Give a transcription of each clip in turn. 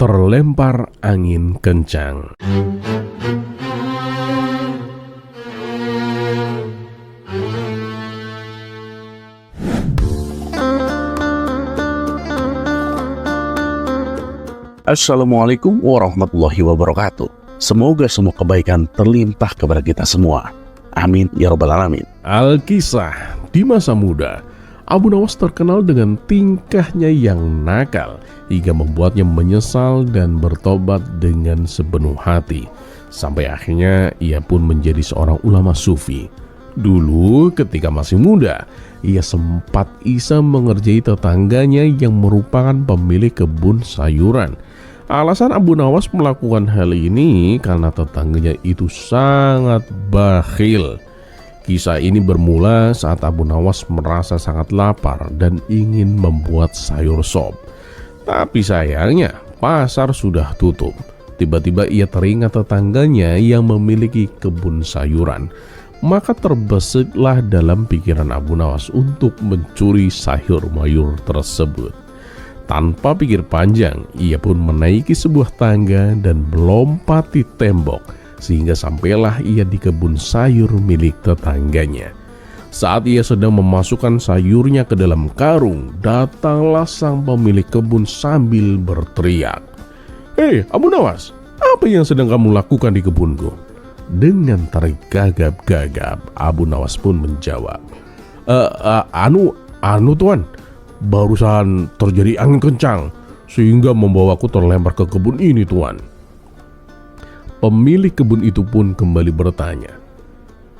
terlempar angin kencang. Assalamualaikum warahmatullahi wabarakatuh. Semoga semua kebaikan terlimpah kepada kita semua. Amin ya rabbal alamin. Alkisah di masa muda, Abu Nawas terkenal dengan tingkahnya yang nakal hingga membuatnya menyesal dan bertobat dengan sepenuh hati. Sampai akhirnya ia pun menjadi seorang ulama sufi. Dulu ketika masih muda, ia sempat iseng mengerjai tetangganya yang merupakan pemilik kebun sayuran. Alasan Abu Nawas melakukan hal ini karena tetangganya itu sangat bakhil. Kisah ini bermula saat Abu Nawas merasa sangat lapar dan ingin membuat sayur sop. Tapi sayangnya pasar sudah tutup. Tiba-tiba ia teringat tetangganya yang memiliki kebun sayuran. Maka terbesitlah dalam pikiran Abu Nawas untuk mencuri sayur mayur tersebut. Tanpa pikir panjang, ia pun menaiki sebuah tangga dan melompati tembok, sehingga sampailah ia di kebun sayur milik tetangganya. Saat ia sedang memasukkan sayurnya ke dalam karung, datanglah sang pemilik kebun sambil berteriak, "Hei Abu Nawas, apa yang sedang kamu lakukan di kebunku?" Dengan tergagap-gagap, Abu Nawas pun menjawab, Anu tuan, barusan terjadi angin kencang sehingga membawaku terlempar ke kebun ini tuan." Pemilik kebun itu pun kembali bertanya,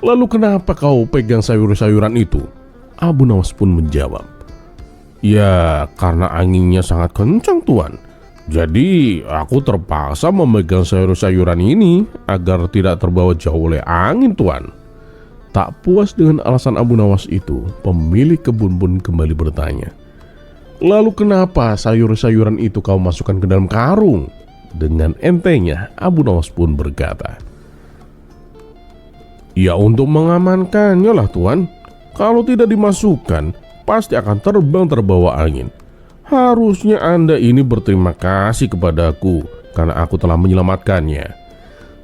"Lalu kenapa kau pegang sayur-sayuran itu?" Abu Nawas pun menjawab, "Ya karena anginnya sangat kencang tuan. Jadi aku terpaksa memegang sayur-sayuran ini agar tidak terbawa jauh oleh angin tuan." Tak puas dengan alasan Abu Nawas itu, pemilik kebun pun kembali bertanya, "Lalu kenapa sayur-sayuran itu kau masukkan ke dalam karung?" Dengan entengnya Abu Nawas pun berkata, "Ya untuk mengamankannya lah tuan. Kalau tidak dimasukkan pasti akan terbang terbawa angin. Harusnya Anda ini berterima kasih kepadaku karena aku telah menyelamatkannya."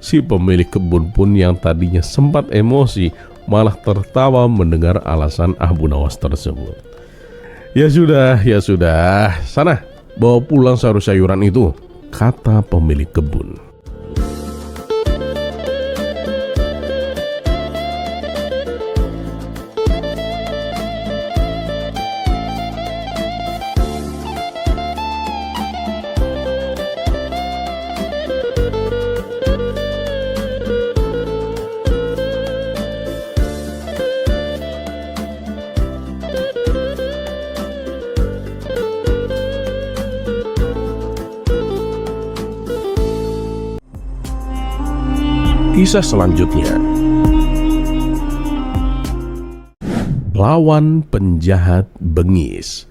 Si pemilik kebun pun yang tadinya sempat emosi malah tertawa mendengar alasan Abu Nawas tersebut. Ya sudah, sana bawa pulang sayur-sayuran itu," kata pemilik kebun. Kisah selanjutnya, lawan penjahat bengis.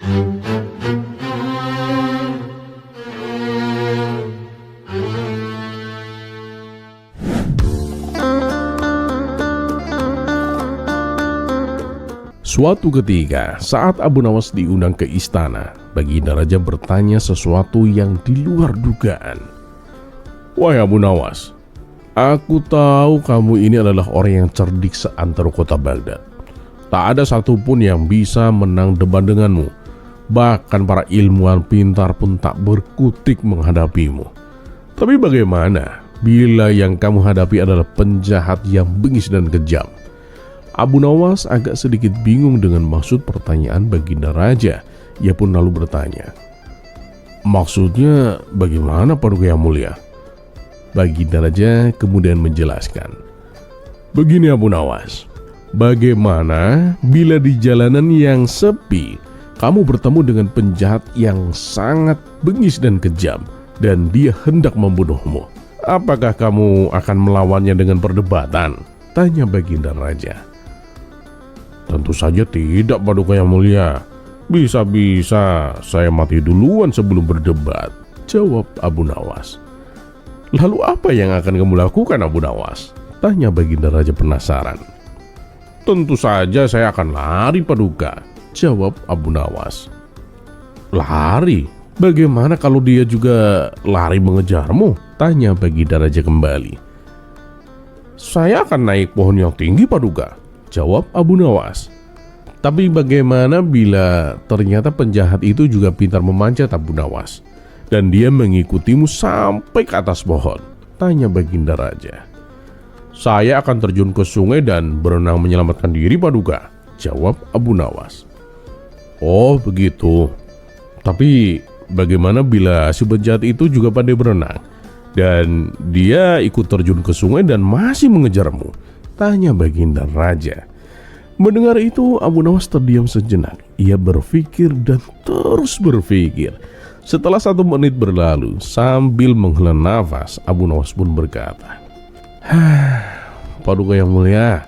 Suatu ketika saat Abu Nawas diundang ke istana, Baginda Raja bertanya sesuatu yang di luar dugaan. "Wahai Abu Nawas, aku tahu kamu ini adalah orang yang cerdik seantero kota Baghdad. Tak ada satupun yang bisa menang debat denganmu. Bahkan para ilmuwan pintar pun tak berkutik menghadapimu. Tapi bagaimana bila yang kamu hadapi adalah penjahat yang bengis dan kejam?" Abu Nawas agak sedikit bingung dengan maksud pertanyaan Baginda Raja. Ia pun lalu bertanya, "Maksudnya bagaimana Paduka Yang Mulia?" Baginda Raja kemudian menjelaskan, "Begini Abu Nawas, bagaimana bila di jalanan yang sepi kamu bertemu dengan penjahat yang sangat bengis dan kejam dan dia hendak membunuhmu? Apakah kamu akan melawannya dengan perdebatan?" tanya Baginda Raja. "Tentu saja tidak Paduka Yang Mulia. Bisa-bisa saya mati duluan sebelum berdebat," jawab Abu Nawas. "Lalu apa yang akan kamu lakukan Abu Nawas?" tanya Baginda Raja penasaran. "Tentu saja saya akan lari Paduka," jawab Abu Nawas. "Lari? Bagaimana kalau dia juga lari mengejarmu? Tanya Baginda Raja kembali. Saya akan naik pohon yang tinggi, Paduka, jawab Abu Nawas. Tapi bagaimana bila ternyata penjahat itu juga pintar memanjat, Abu Nawas, dan dia mengikutimu sampai ke atas pohon? Tanya Baginda Raja. Saya akan terjun ke sungai dan berenang menyelamatkan diri, Paduka, jawab Abu Nawas. Oh begitu. Tapi bagaimana bila si penjahat itu juga pandai berenang dan dia ikut terjun ke sungai dan masih mengejarmu? Tanya Baginda Raja. Mendengar itu, Abu Nawas terdiam sejenak. Ia berpikir dan terus berpikir. Setelah 1 menit berlalu, sambil menghela nafas, Abu Nawas pun berkata, Paduka yang mulia,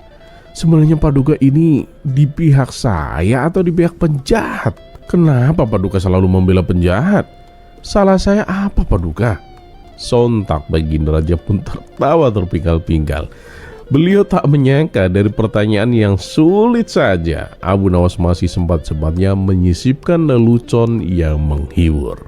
sebenarnya Paduka ini di pihak saya atau di pihak penjahat? Kenapa Paduka selalu membela penjahat? Salah saya apa, Paduka? Sontak Baginda Raja pun tertawa terpingkal-pingkal. Beliau tak menyangka dari pertanyaan yang sulit saja, Abu Nawas masih sempat-sempatnya menyisipkan lelucon yang menghibur.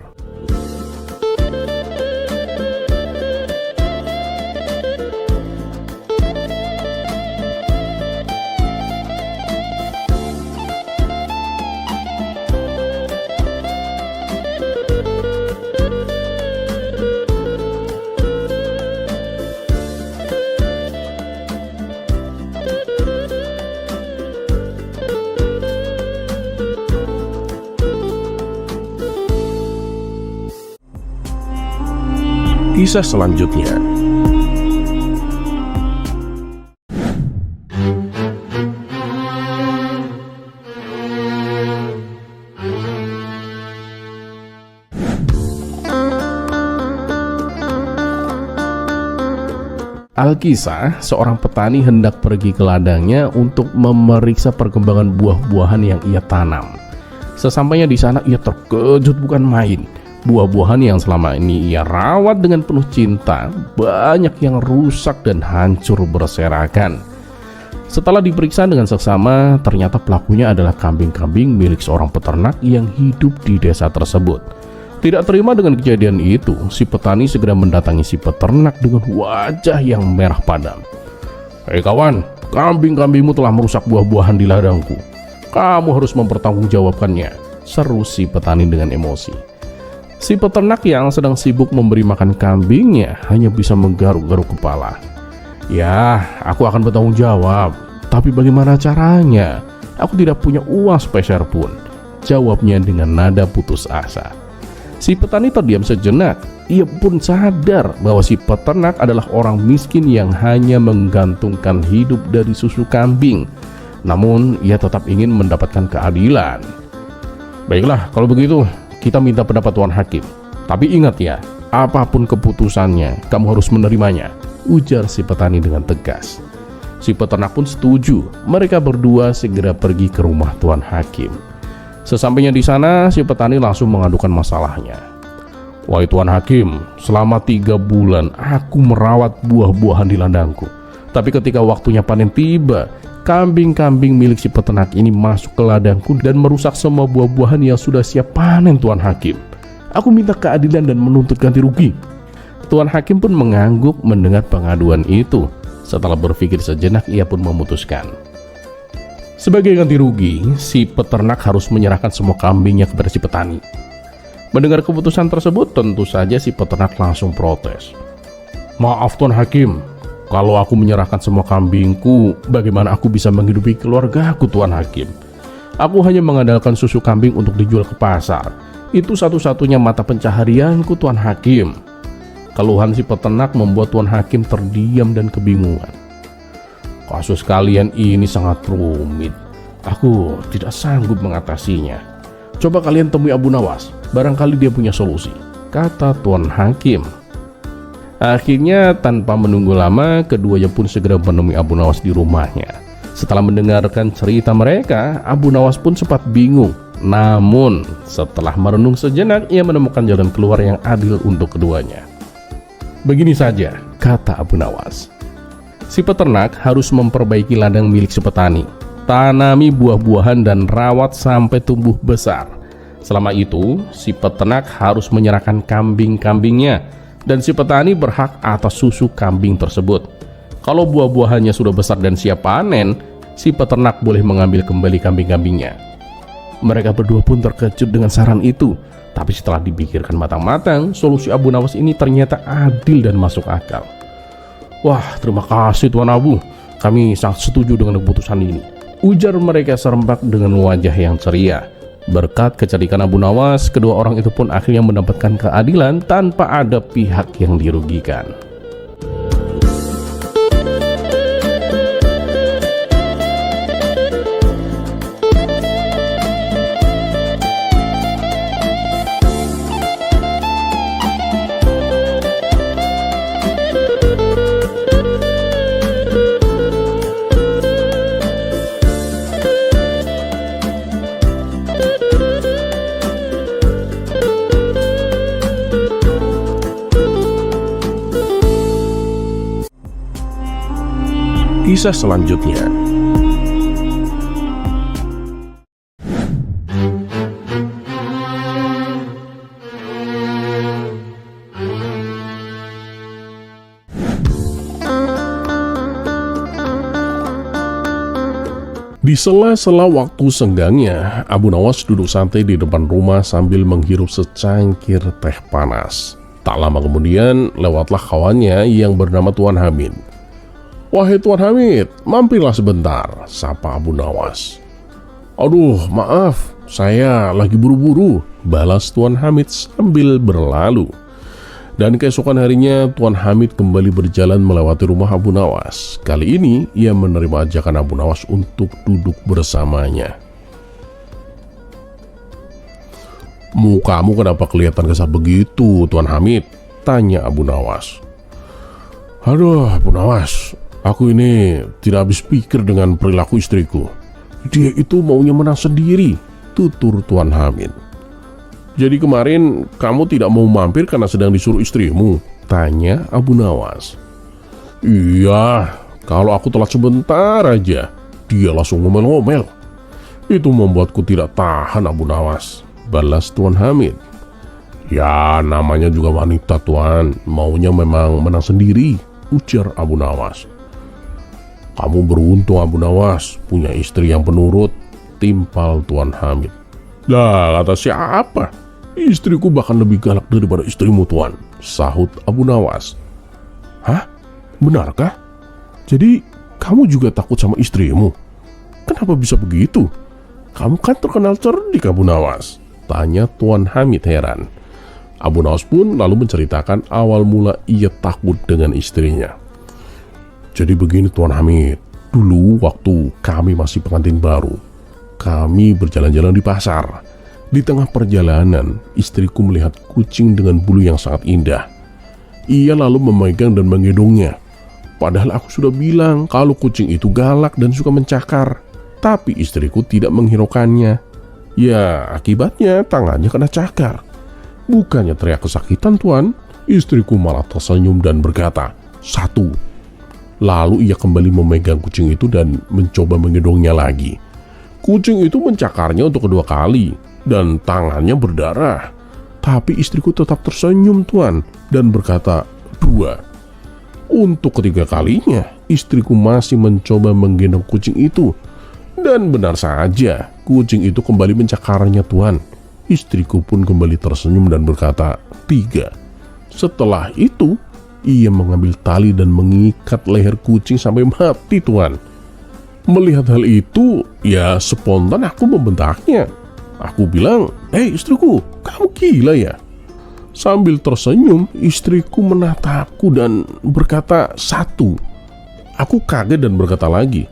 Kisah selanjutnya. Alkisah, seorang petani hendak pergi ke ladangnya untuk memeriksa perkembangan buah-buahan yang ia tanam. Sesampainya di sana ia terkejut bukan main. Buah-buahan yang selama ini ia rawat dengan penuh cinta banyak yang rusak dan hancur berserakan. Setelah diperiksa dengan seksama, ternyata pelakunya adalah kambing-kambing milik seorang peternak yang hidup di desa tersebut. Tidak terima dengan kejadian itu, si petani segera mendatangi si peternak dengan wajah yang merah padam. Hei kawan, kambing-kambingmu telah merusak buah-buahan di ladangku. Kamu harus mempertanggungjawabkannya, seru si petani dengan emosi. Si peternak yang sedang sibuk memberi makan kambingnya hanya bisa menggaruk-garuk kepala. Ya, aku akan bertanggung jawab. Tapi bagaimana caranya? Aku tidak punya uang sepeser pun, jawabnya dengan nada putus asa. Si petani terdiam sejenak. Ia pun sadar bahwa si peternak adalah orang miskin yang hanya menggantungkan hidup dari susu kambing. Namun, ia tetap ingin mendapatkan keadilan. Baiklah, kalau begitu, kita minta pendapat Tuan Hakim. Tapi ingat ya, apapun keputusannya, kamu harus menerimanya, ujar si petani dengan tegas. Si peternak pun setuju. Mereka berdua segera pergi ke rumah Tuan Hakim. Sesampainya di sana, si petani langsung mengadukan masalahnya. Wahai Tuan Hakim, selama 3 bulan aku merawat buah-buahan di ladangku. Tapi ketika waktunya panen tiba, kambing-kambing milik si peternak ini masuk ke ladangku dan merusak semua buah-buahan yang sudah siap panen, Tuan Hakim. Aku minta keadilan dan menuntut ganti rugi. Tuan Hakim pun mengangguk mendengar pengaduan itu. Setelah berpikir sejenak, ia pun memutuskan. Sebagai ganti rugi, si peternak harus menyerahkan semua kambingnya kepada si petani. Mendengar keputusan tersebut, tentu saja si peternak langsung protes. Maaf Tuan Hakim, kalau aku menyerahkan semua kambingku, bagaimana aku bisa menghidupi keluargaku, Tuan Hakim? Aku hanya mengandalkan susu kambing untuk dijual ke pasar. Itu satu-satunya mata pencaharianku, Tuan Hakim. Keluhan si peternak membuat Tuan Hakim terdiam dan kebingungan. Kasus kalian ini sangat rumit. Aku tidak sanggup mengatasinya. Coba kalian temui Abu Nawas, barangkali dia punya solusi, kata Tuan Hakim. Akhirnya tanpa menunggu lama, keduanya pun segera menemui Abu Nawas di rumahnya. Setelah mendengarkan cerita mereka, Abu Nawas pun sempat bingung. Namun setelah merenung sejenak, ia menemukan jalan keluar yang adil untuk keduanya. Begini saja, kata Abu Nawas. Si peternak harus memperbaiki ladang milik si petani. Tanami buah-buahan dan rawat sampai tumbuh besar. Selama itu, si peternak harus menyerahkan kambing-kambingnya dan si petani berhak atas susu kambing tersebut. Kalau buah-buahannya sudah besar dan siap panen, si peternak boleh mengambil kembali kambing-kambingnya. Mereka berdua pun terkejut dengan saran itu, tapi setelah dipikirkan matang-matang, solusi Abu Nawas ini ternyata adil dan masuk akal. Wah, terima kasih Tuan Abu, kami sangat setuju dengan keputusan ini, ujar mereka serempak dengan wajah yang ceria. Berkat kecerdikan Abu Nawas, kedua orang itu pun akhirnya mendapatkan keadilan tanpa ada pihak yang dirugikan. Kisah selanjutnya. Di sela-sela waktu senggangnya, Abu Nawas duduk santai di depan rumah sambil menghirup secangkir teh panas. Tak lama kemudian, lewatlah kawannya yang bernama Tuan Hamid. "Wahai Tuan Hamid, mampirlah sebentar," sapa Abu Nawas. "Aduh, maaf, saya lagi buru-buru," balas Tuan Hamid sambil berlalu. Dan keesokan harinya, Tuan Hamid kembali berjalan melewati rumah Abu Nawas. Kali ini, ia menerima ajakan Abu Nawas untuk duduk bersamanya. "Mukamu kenapa kelihatan kesal begitu, Tuan Hamid?" tanya Abu Nawas. "Aduh, Abu Nawas, aku ini tidak habis pikir dengan perilaku istriku. Dia itu maunya menang sendiri," tutur Tuan Hamid. "Jadi kemarin kamu tidak mau mampir karena sedang disuruh istrimu?" tanya Abu Nawas. "Iya, kalau aku telat sebentar aja, dia langsung ngomel-ngomel. Itu membuatku tidak tahan, Abu Nawas," balas Tuan Hamid. "Ya, namanya juga wanita, Tuan, maunya memang menang sendiri," ujar Abu Nawas. "Kamu beruntung, Abu Nawas, punya istri yang penurut," timpal Tuan Hamid. "Lah, kata siapa? Istriku bahkan lebih galak daripada istrimu, Tuan," sahut Abu Nawas. "Hah? Benarkah? Jadi kamu juga takut sama istrimu? Kenapa bisa begitu? Kamu kan terkenal cerdik, Abu Nawas," tanya Tuan Hamid heran. Abu Nawas pun lalu menceritakan awal mula ia takut dengan istrinya. "Jadi begini, Tuan Hamid, dulu waktu kami masih pengantin baru, kami berjalan-jalan di pasar. Di tengah perjalanan, istriku melihat kucing dengan bulu yang sangat indah. Ia lalu memegang dan menggendongnya. Padahal aku sudah bilang kalau kucing itu galak dan suka mencakar, tapi istriku tidak menghiraukannya. Ya, akibatnya tangannya kena cakar. Bukannya teriak kesakitan, Tuan, istriku malah tersenyum dan berkata, 1. Lalu ia kembali memegang kucing itu dan mencoba menggendongnya lagi. Kucing itu mencakarnya untuk kedua kali dan tangannya berdarah. Tapi istriku tetap tersenyum, Tuan, dan berkata, 2. Untuk ketiga kalinya, istriku masih mencoba menggendong kucing itu. Dan benar saja, kucing itu kembali mencakarnya, Tuan. Istriku pun kembali tersenyum dan berkata, 3. Setelah itu, ia mengambil tali dan mengikat leher kucing sampai mati, Tuan. Melihat hal itu, ya spontan aku membentaknya. Aku bilang, 'Hei istriku, kamu gila ya?' Sambil tersenyum, istriku menatapku dan berkata, 1. Aku kaget dan berkata lagi,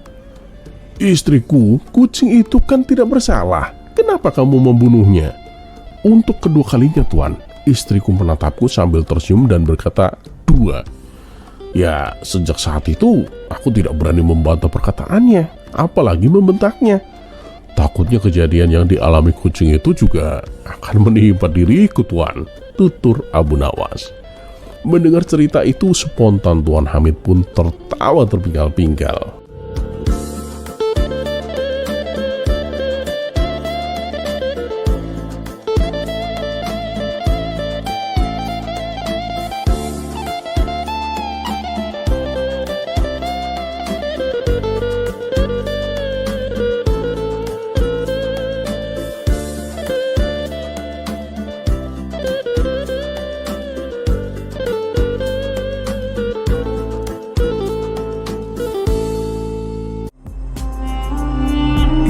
'Istriku, kucing itu kan tidak bersalah. Kenapa kamu membunuhnya?' Untuk kedua kalinya, Tuan, istriku menatapku sambil tersenyum dan berkata, 2. Ya, sejak saat itu, aku tidak berani membantah perkataannya, apalagi membentaknya. Takutnya kejadian yang dialami kucing itu juga akan menimpa diriku, Tuan," tutur Abu Nawas. Mendengar cerita itu, spontan Tuan Hamid pun tertawa terpinggal-pinggal.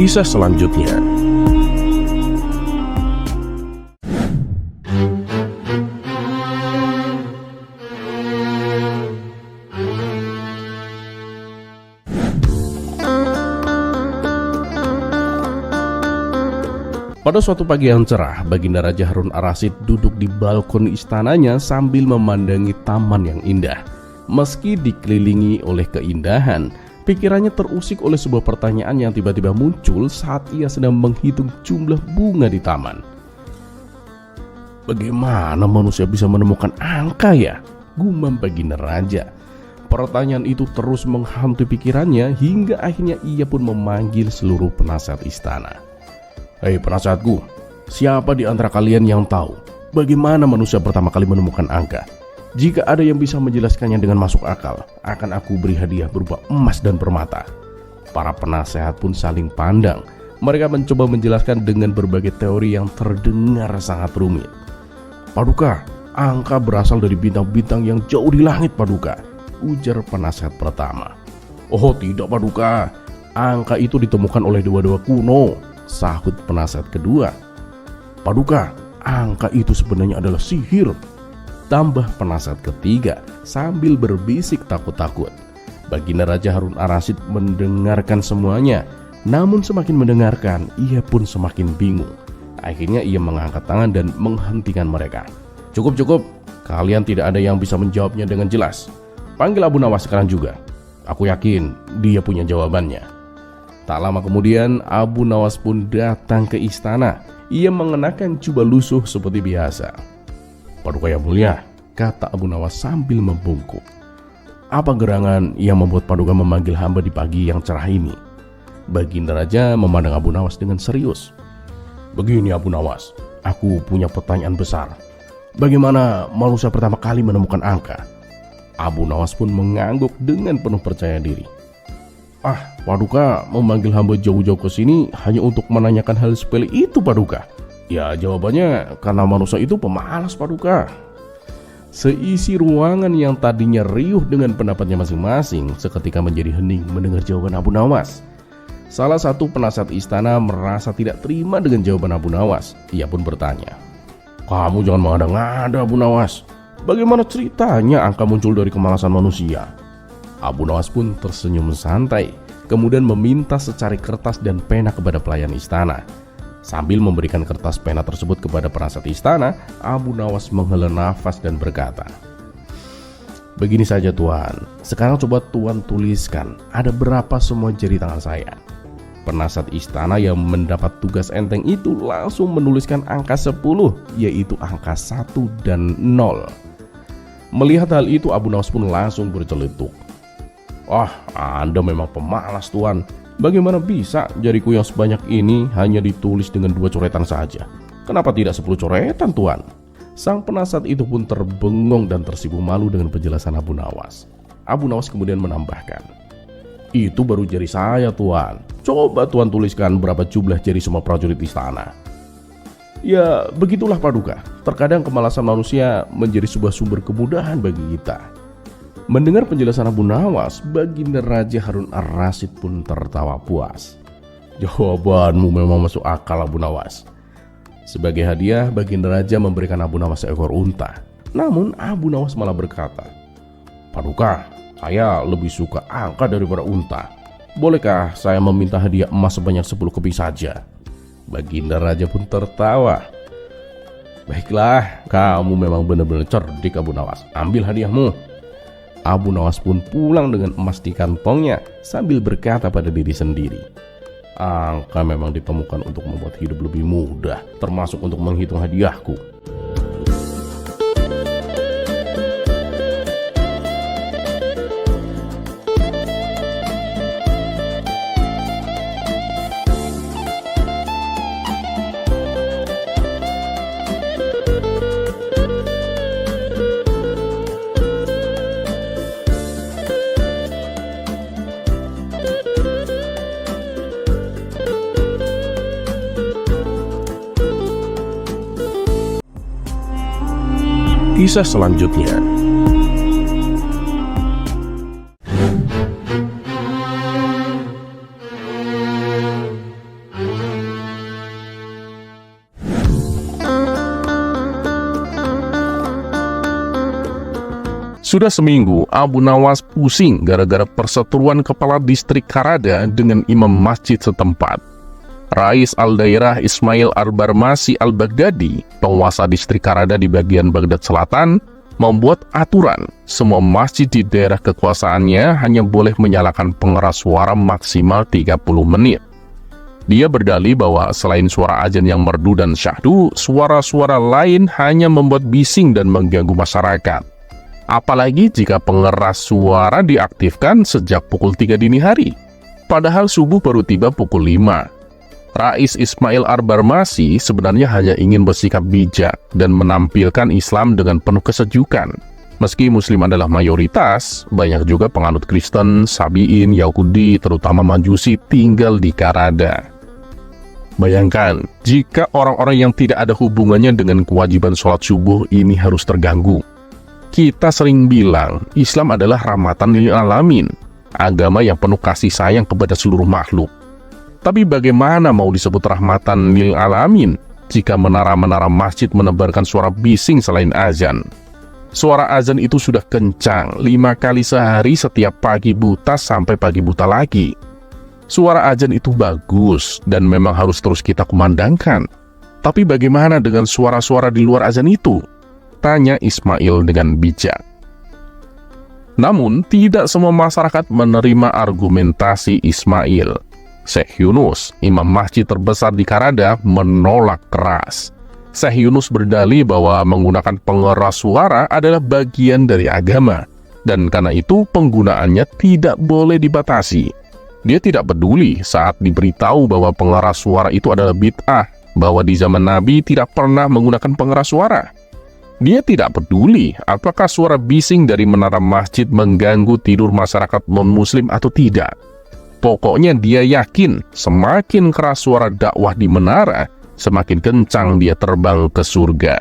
Kisah selanjutnya. Pada suatu pagi yang cerah, Baginda Raja Harun Ar-Rasyid duduk di balkon istananya sambil memandangi taman yang indah. Meski dikelilingi oleh keindahan, pikirannya terusik oleh sebuah pertanyaan yang tiba-tiba muncul saat ia sedang menghitung jumlah bunga di taman. Bagaimana manusia bisa menemukan angka ya? Gumam Baginda Raja. Pertanyaan itu terus menghantui pikirannya hingga akhirnya ia pun memanggil seluruh penasehat istana. Hei penasehatku, siapa di antara kalian yang tahu bagaimana manusia pertama kali menemukan angka? Jika ada yang bisa menjelaskannya dengan masuk akal, akan aku beri hadiah berupa emas dan permata. Para penasehat pun saling pandang. Mereka mencoba menjelaskan dengan berbagai teori yang terdengar sangat rumit. Paduka, angka berasal dari bintang-bintang yang jauh di langit, Paduka, ujar penasehat pertama. Oh tidak, Paduka, angka itu ditemukan oleh dewa-dewa kuno, sahut penasehat kedua. Paduka, angka itu sebenarnya adalah sihir, tambah penasehat ketiga sambil berbisik takut-takut. Baginda Raja Harun Ar-Rasyid mendengarkan semuanya, namun semakin mendengarkan ia pun semakin bingung. Akhirnya ia mengangkat tangan dan menghentikan mereka. Cukup, kalian tidak ada yang bisa menjawabnya dengan jelas. Panggil Abu Nawas sekarang juga. Aku yakin dia punya jawabannya. Tak lama kemudian Abu Nawas pun datang ke istana. Ia mengenakan jubah lusuh seperti biasa. Paduka yang mulia, kata Abu Nawas sambil membungkuk. Apa gerangan yang membuat Paduka memanggil hamba di pagi yang cerah ini? Baginda Raja memandang Abu Nawas dengan serius. Begini Abu Nawas, aku punya pertanyaan besar. Bagaimana manusia pertama kali menemukan angka? Abu Nawas pun mengangguk dengan penuh percaya diri. Paduka memanggil hamba jauh-jauh ke sini hanya untuk menanyakan hal sepele itu, Paduka. Ya jawabannya karena manusia itu pemalas, Paduka. Seisi ruangan yang tadinya riuh dengan pendapatnya masing-masing seketika menjadi hening mendengar jawaban Abu Nawas. Salah satu penasehat istana merasa tidak terima dengan jawaban Abu Nawas. Ia pun bertanya, kamu jangan mengada-ngada Abu Nawas. Bagaimana ceritanya angka muncul dari kemalasan manusia? Abu Nawas pun tersenyum santai, kemudian meminta secari kertas dan pena kepada pelayan istana. Sambil memberikan kertas pena tersebut kepada penasehat istana, Abu Nawas menghela nafas dan berkata, begini saja Tuan, sekarang coba Tuan tuliskan ada berapa semua jari tangan saya. Penasehat istana yang mendapat tugas enteng itu langsung menuliskan angka 10, yaitu angka 1 dan 0. Melihat hal itu Abu Nawas pun langsung berceletuk. Anda memang pemalas Tuan. Bagaimana bisa jariku yang sebanyak ini hanya ditulis dengan 2 coretan saja? Kenapa tidak 10 coretan Tuan? Sang penasehat itu pun terbengong dan tersipu malu dengan penjelasan Abu Nawas. Abu Nawas kemudian menambahkan, itu baru jari saya Tuan. Coba Tuan tuliskan berapa jumlah jari semua prajurit istana. Ya begitulah Paduka. Terkadang kemalasan manusia menjadi sebuah sumber kemudahan bagi kita. Mendengar penjelasan Abu Nawas, Baginda Raja Harun Ar-Rasyid pun tertawa puas. Jawabanmu memang masuk akal Abu Nawas. Sebagai hadiah, Baginda Raja memberikan Abu Nawas seekor unta. Namun Abu Nawas malah berkata, Paduka, saya lebih suka angka daripada unta. Bolehkah saya meminta hadiah emas sebanyak 10 keping saja? Baginda Raja pun tertawa. Baiklah, kamu memang benar-benar cerdik Abu Nawas. Ambil hadiahmu. Abu Nawas pun pulang dengan emas di kantongnya sambil berkata pada diri sendiri, angka memang ditemukan untuk membuat hidup lebih mudah, termasuk untuk menghitung hadiahku. Kisah selanjutnya. Sudah seminggu, Abu Nawas pusing gara-gara perseteruan kepala distrik Karada dengan imam masjid setempat. Rais Al-Dairah Ismail Al-Barmasi Al-Baghdadi, penguasa distrik Karada di bagian Baghdad Selatan, membuat aturan semua masjid di daerah kekuasaannya hanya boleh menyalakan pengeras suara maksimal 30 menit. Dia berdalih bahwa selain suara azan yang merdu dan syahdu, suara-suara lain hanya membuat bising dan mengganggu masyarakat. Apalagi jika pengeras suara diaktifkan sejak pukul 3 dini hari, padahal subuh baru tiba pukul 5. Rais Ismail Al-Barmasi sebenarnya hanya ingin bersikap bijak dan menampilkan Islam dengan penuh kesejukan. Meski Muslim adalah mayoritas, banyak juga penganut Kristen, Sabi'in, Yahudi, terutama Majusi tinggal di Karada. Bayangkan, jika orang-orang yang tidak ada hubungannya dengan kewajiban sholat subuh ini harus terganggu. Kita sering bilang, Islam adalah rahmatan lil alamin, agama yang penuh kasih sayang kepada seluruh makhluk. Tapi bagaimana mau disebut rahmatan lil alamin jika menara-menara masjid menebarkan suara bising selain azan? Suara azan itu sudah kencang 5 kali sehari setiap pagi buta sampai pagi buta lagi. Suara azan itu bagus dan memang harus terus kita kumandangkan. Tapi bagaimana dengan suara-suara di luar azan itu? Tanya Ismail dengan bijak. Namun, tidak semua masyarakat menerima argumentasi Ismail. Syekh Yunus, imam masjid terbesar di Karada, menolak keras. Syekh Yunus berdalih bahwa menggunakan pengeras suara adalah bagian dari agama, dan karena itu penggunaannya tidak boleh dibatasi. Dia tidak peduli saat diberitahu bahwa pengeras suara itu adalah bid'ah, bahwa di zaman Nabi tidak pernah menggunakan pengeras suara. Dia tidak peduli apakah suara bising dari menara masjid mengganggu tidur masyarakat non-muslim atau tidak. Pokoknya dia yakin semakin keras suara dakwah di menara, semakin kencang dia terbang ke surga.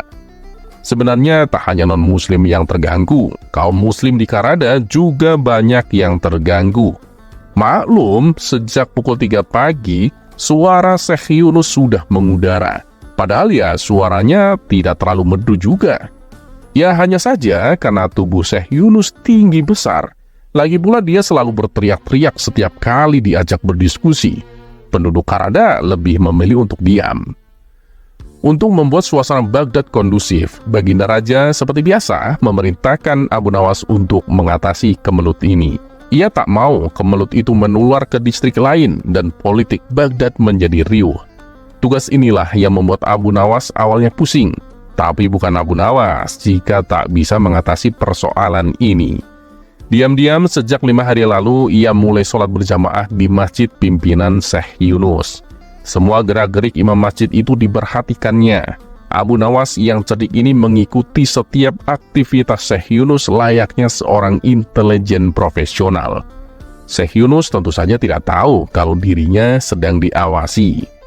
Sebenarnya tak hanya non-muslim yang terganggu, kaum muslim di Karada juga banyak yang terganggu. Maklum, sejak pukul 3 pagi, suara Syekh Yunus sudah mengudara. Padahal ya suaranya tidak terlalu merdu juga. Ya hanya saja karena tubuh Syekh Yunus tinggi besar. Lagi pula dia selalu berteriak-teriak setiap kali diajak berdiskusi. Penduduk Karada lebih memilih untuk diam. Untuk membuat suasana Baghdad kondusif, Baginda Raja seperti biasa memerintahkan Abu Nawas untuk mengatasi kemelut ini. Ia tak mau kemelut itu menular ke distrik lain dan politik Baghdad menjadi riuh. Tugas inilah yang membuat Abu Nawas awalnya pusing, tapi bukan Abu Nawas jika tak bisa mengatasi persoalan ini. Diam-diam sejak 5 hari lalu, ia mulai sholat berjamaah di masjid pimpinan Syekh Yunus. Semua gerak-gerik imam masjid itu diperhatikannya. Abu Nawas yang cerdik ini mengikuti setiap aktivitas Syekh Yunus layaknya seorang intelijen profesional. Syekh Yunus tentu saja tidak tahu kalau dirinya sedang diawasi.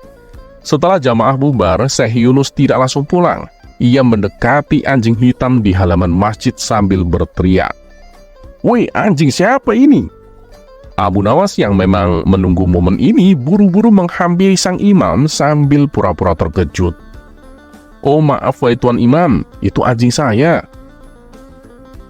Setelah jamaah bubar, Syekh Yunus tidak langsung pulang. Ia mendekati anjing hitam di halaman masjid sambil berteriak, "Woi, anjing siapa ini?" Abu Nawas yang memang menunggu momen ini buru-buru menghampiri sang imam sambil pura-pura terkejut. "Oh maaf wahai tuan imam, itu anjing saya."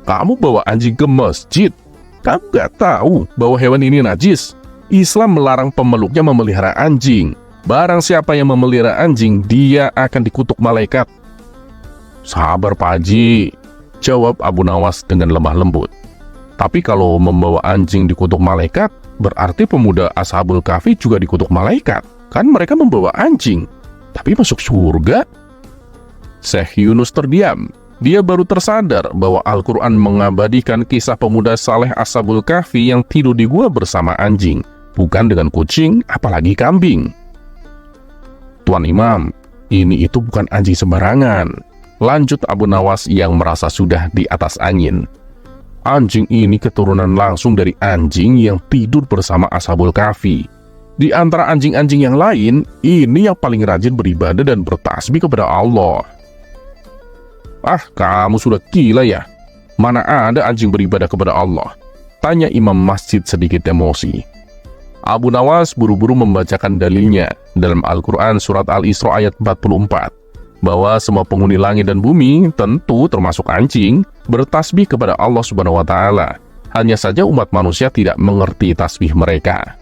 "Kamu bawa anjing ke masjid? Kamu gak tahu bahwa hewan ini najis? Islam melarang pemeluknya memelihara anjing. Barang siapa yang memelihara anjing, dia akan dikutuk malaikat." "Sabar Pak Haji," jawab Abu Nawas dengan lemah lembut. "Tapi kalau membawa anjing dikutuk malaikat, berarti pemuda Ashabul Kahfi juga dikutuk malaikat. Kan mereka membawa anjing, tapi masuk surga?" Syekh Yunus terdiam. Dia baru tersadar bahwa Al-Quran mengabadikan kisah pemuda saleh Ashabul Kahfi yang tidur di gua bersama anjing, bukan dengan kucing, apalagi kambing. "Tuan Imam, ini itu bukan anjing sembarangan," lanjut Abu Nawas yang merasa sudah di atas angin. "Anjing ini keturunan langsung dari anjing yang tidur bersama Ashabul Kahfi. Di antara anjing-anjing yang lain, ini yang paling rajin beribadah dan bertasbih kepada Allah." "Ah, kamu sudah gila ya? Mana ada anjing beribadah kepada Allah?" tanya imam masjid sedikit emosi. Abu Nawas buru-buru membacakan dalilnya dalam Al-Quran surat Al-Isra ayat 44, bahwa semua penghuni langit dan bumi, tentu termasuk anjing, bertasbih kepada Allah Subhanahu wa Ta'ala. Hanya saja umat manusia tidak mengerti tasbih mereka.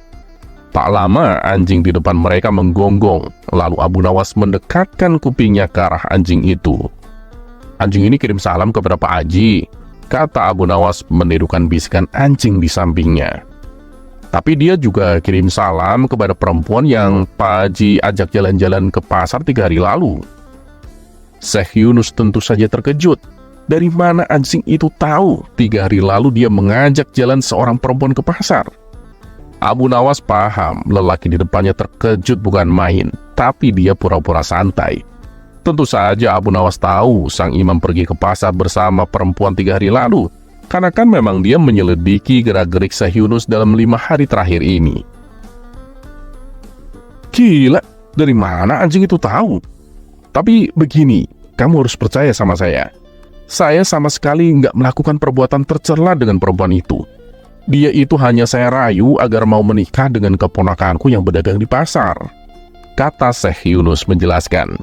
Tak lama anjing di depan mereka menggonggong, lalu Abu Nawas mendekatkan kupingnya ke arah anjing itu. "Anjing ini kirim salam kepada Pak Haji," kata Abu Nawas menirukan bisikan anjing di sampingnya. "Tapi dia juga kirim salam kepada perempuan yang Pak Haji ajak jalan-jalan ke pasar 3 hari lalu." Syekh Yunus tentu saja terkejut. Dari mana anjing itu tahu 3 hari lalu dia mengajak jalan seorang perempuan ke pasar? Abu Nawas paham lelaki di depannya terkejut bukan main, tapi dia pura-pura santai. Tentu saja Abu Nawas tahu sang imam pergi ke pasar bersama perempuan 3 hari lalu, karena kan memang dia menyelidiki gerak-gerik Syekh Yunus dalam 5 hari terakhir ini. "Gila, dari mana anjing itu tahu? Tapi begini, kamu harus percaya sama saya. Saya sama sekali nggak melakukan perbuatan tercela dengan perempuan itu. Dia itu hanya saya rayu agar mau menikah dengan keponakanku yang berdagang di pasar," kata Syekh Yunus menjelaskan.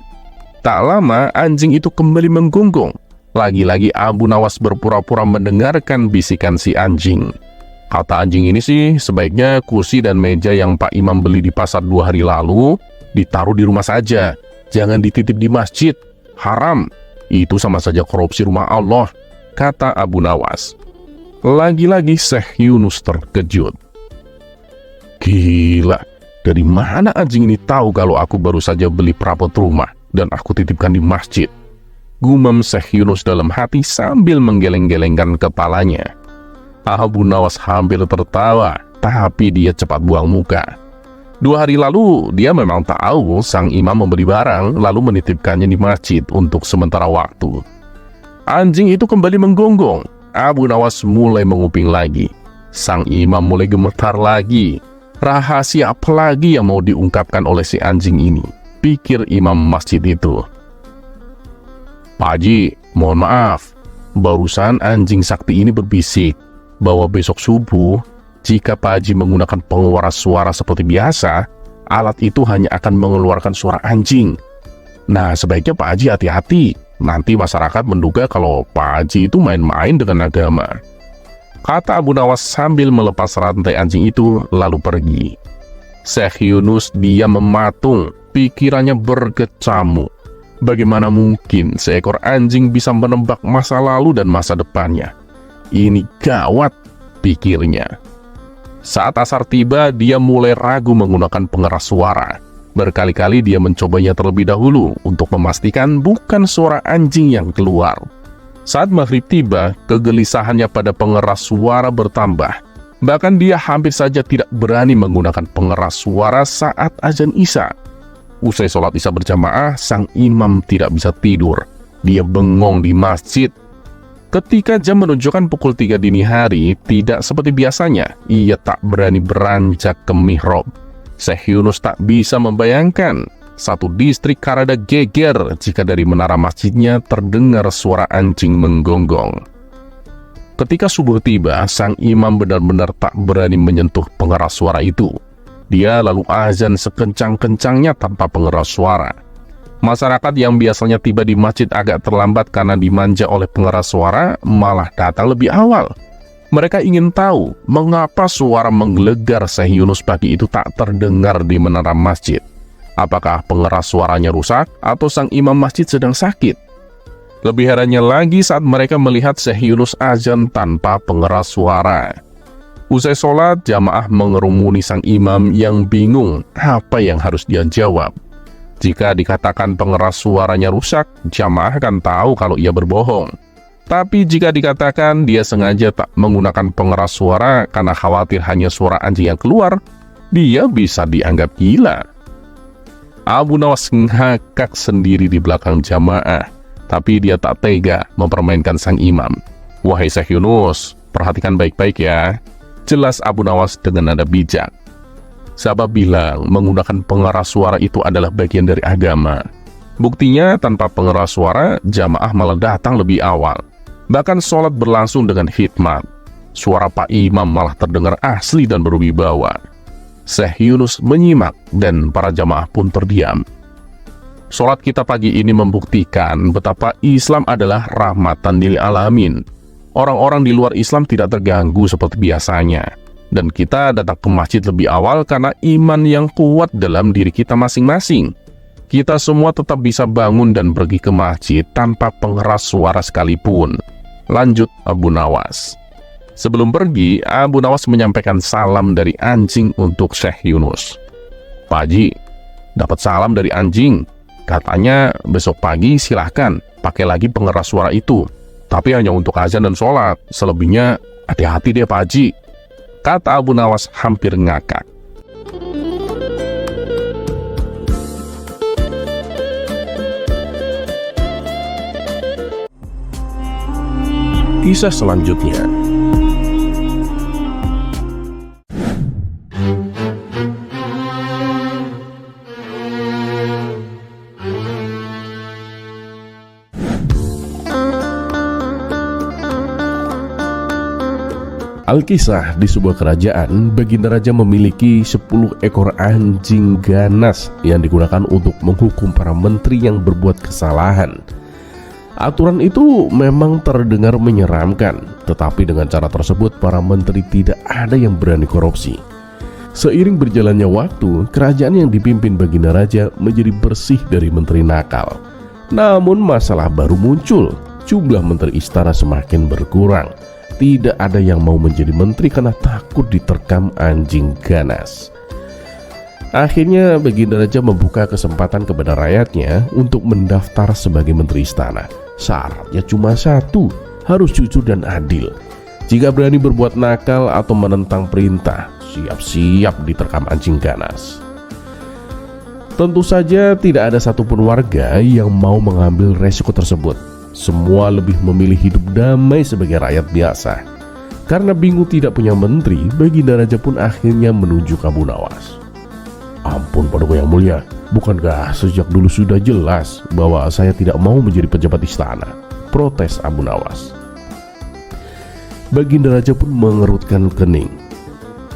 Tak lama anjing itu kembali menggonggong. Lagi-lagi Abu Nawas berpura-pura mendengarkan bisikan si anjing. "Kata anjing ini sih, sebaiknya kursi dan meja yang Pak Imam beli di pasar 2 hari lalu ditaruh di rumah saja. Jangan dititip di masjid. Haram. Itu sama saja korupsi rumah Allah," kata Abu Nawas. Lagi-lagi Syekh Yunus terkejut. "Gila, dari mana anjing ini tahu kalau aku baru saja beli perabot rumah dan aku titipkan di masjid?" gumam Syekh Yunus dalam hati sambil menggeleng-gelengkan kepalanya. Abu Nawas hampir tertawa, tapi dia cepat buang muka. 2 hari lalu, dia memang tahu sang imam membeli barang, lalu menitipkannya di masjid untuk sementara waktu. Anjing itu kembali menggonggong. Abu Nawas mulai menguping lagi. Sang imam mulai gemetar lagi. Rahasia apa lagi yang mau diungkapkan oleh si anjing ini? Pikir imam masjid itu. "Pak Haji, mohon maaf. Barusan anjing sakti ini berbisik bahwa besok subuh, jika Pak Haji menggunakan pengeluaran suara seperti biasa, alat itu hanya akan mengeluarkan suara anjing. Nah, sebaiknya Pak Haji hati-hati. Nanti masyarakat menduga kalau Pak Haji itu main-main dengan agama," kata Abu Nawas sambil melepas rantai anjing itu lalu pergi. Syekh Yunus diam mematung, pikirannya berkecamuk. Bagaimana mungkin seekor anjing bisa menebak masa lalu dan masa depannya? Ini gawat, pikirnya. Saat asar tiba, dia mulai ragu menggunakan pengeras suara. Berkali-kali dia mencobanya terlebih dahulu untuk memastikan bukan suara anjing yang keluar. Saat maghrib tiba, kegelisahannya pada pengeras suara bertambah. Bahkan dia hampir saja tidak berani menggunakan pengeras suara saat azan Isya. Usai sholat Isya berjamaah, sang imam tidak bisa tidur. Dia bengong di masjid. Ketika jam menunjukkan pukul 3 dini hari, tidak seperti biasanya, ia tak berani beranjak ke mihrab. Syekh Yunus tak bisa membayangkan, satu distrik Karada geger jika dari menara masjidnya terdengar suara anjing menggonggong. Ketika subuh tiba, sang imam benar-benar tak berani menyentuh pengeras suara itu. Dia lalu azan sekencang-kencangnya tanpa pengeras suara. Masyarakat yang biasanya tiba di masjid agak terlambat karena dimanja oleh pengeras suara malah datang lebih awal. Mereka ingin tahu mengapa suara menggelegar Syekh Yunus pagi itu tak terdengar di menara masjid. Apakah pengeras suaranya rusak atau sang imam masjid sedang sakit? Lebih herannya lagi saat mereka melihat Syekh Yunus azan tanpa pengeras suara. Usai sholat, jamaah mengerumuni sang imam yang bingung apa yang harus dia jawab. Jika dikatakan pengeras suaranya rusak, jamaah akan tahu kalau ia berbohong. Tapi jika dikatakan dia sengaja tak menggunakan pengeras suara karena khawatir hanya suara anjing yang keluar, dia bisa dianggap gila. Abu Nawas ngakak sendiri di belakang jamaah, tapi dia tak tega mempermainkan sang imam. "Wahai Syekh Yunus, perhatikan baik-baik ya," jelas Abu Nawas dengan nada bijak. Siapa bilang menggunakan pengeras suara itu adalah bagian dari agama? Buktinya tanpa pengeras suara, jamaah malah datang lebih awal. Bahkan sholat berlangsung dengan khidmat. Suara Pak Imam malah terdengar asli dan berwibawa. Syekh Yunus menyimak dan para jamaah pun terdiam. Sholat kita pagi ini membuktikan betapa Islam adalah rahmatan lil alamin. Orang-orang di luar Islam tidak terganggu seperti biasanya. Dan kita datang ke masjid lebih awal karena iman yang kuat dalam diri kita masing-masing. Kita semua tetap bisa bangun dan pergi ke masjid tanpa pengeras suara sekalipun. Lanjut Abu Nawas. Sebelum pergi, Abu Nawas menyampaikan salam dari anjing untuk Syekh Yunus. Pak Haji, dapat salam dari anjing. Katanya besok pagi silahkan pakai lagi pengeras suara itu. Tapi hanya untuk azan dan sholat. Selebihnya hati-hati deh Pak Haji, kata Abu Nawas hampir ngakak. Kisah selanjutnya. Alkisah, di sebuah kerajaan, Baginda Raja memiliki 10 ekor anjing ganas yang digunakan untuk menghukum para menteri yang berbuat kesalahan. Aturan itu memang terdengar menyeramkan, tetapi dengan cara tersebut para menteri tidak ada yang berani korupsi. Seiring berjalannya waktu, kerajaan yang dipimpin Baginda Raja menjadi bersih dari menteri nakal. Namun masalah baru muncul, jumlah menteri istana semakin berkurang. Tidak ada yang mau menjadi menteri karena takut diterkam anjing ganas. Akhirnya Baginda Raja membuka kesempatan kepada rakyatnya untuk mendaftar sebagai menteri istana. Syaratnya cuma satu, harus jujur dan adil. Jika berani berbuat nakal atau menentang perintah, siap-siap diterkam anjing ganas. Tentu saja tidak ada satupun warga yang mau mengambil resiko tersebut. Semua lebih memilih hidup damai sebagai rakyat biasa. Karena bingung tidak punya menteri, Baginda Raja pun akhirnya menunjuk Abu Nawas. Ampun Paduka yang mulia, bukankah sejak dulu sudah jelas bahwa saya tidak mau menjadi pejabat istana? Protes Abu Nawas. Baginda Raja pun mengerutkan kening.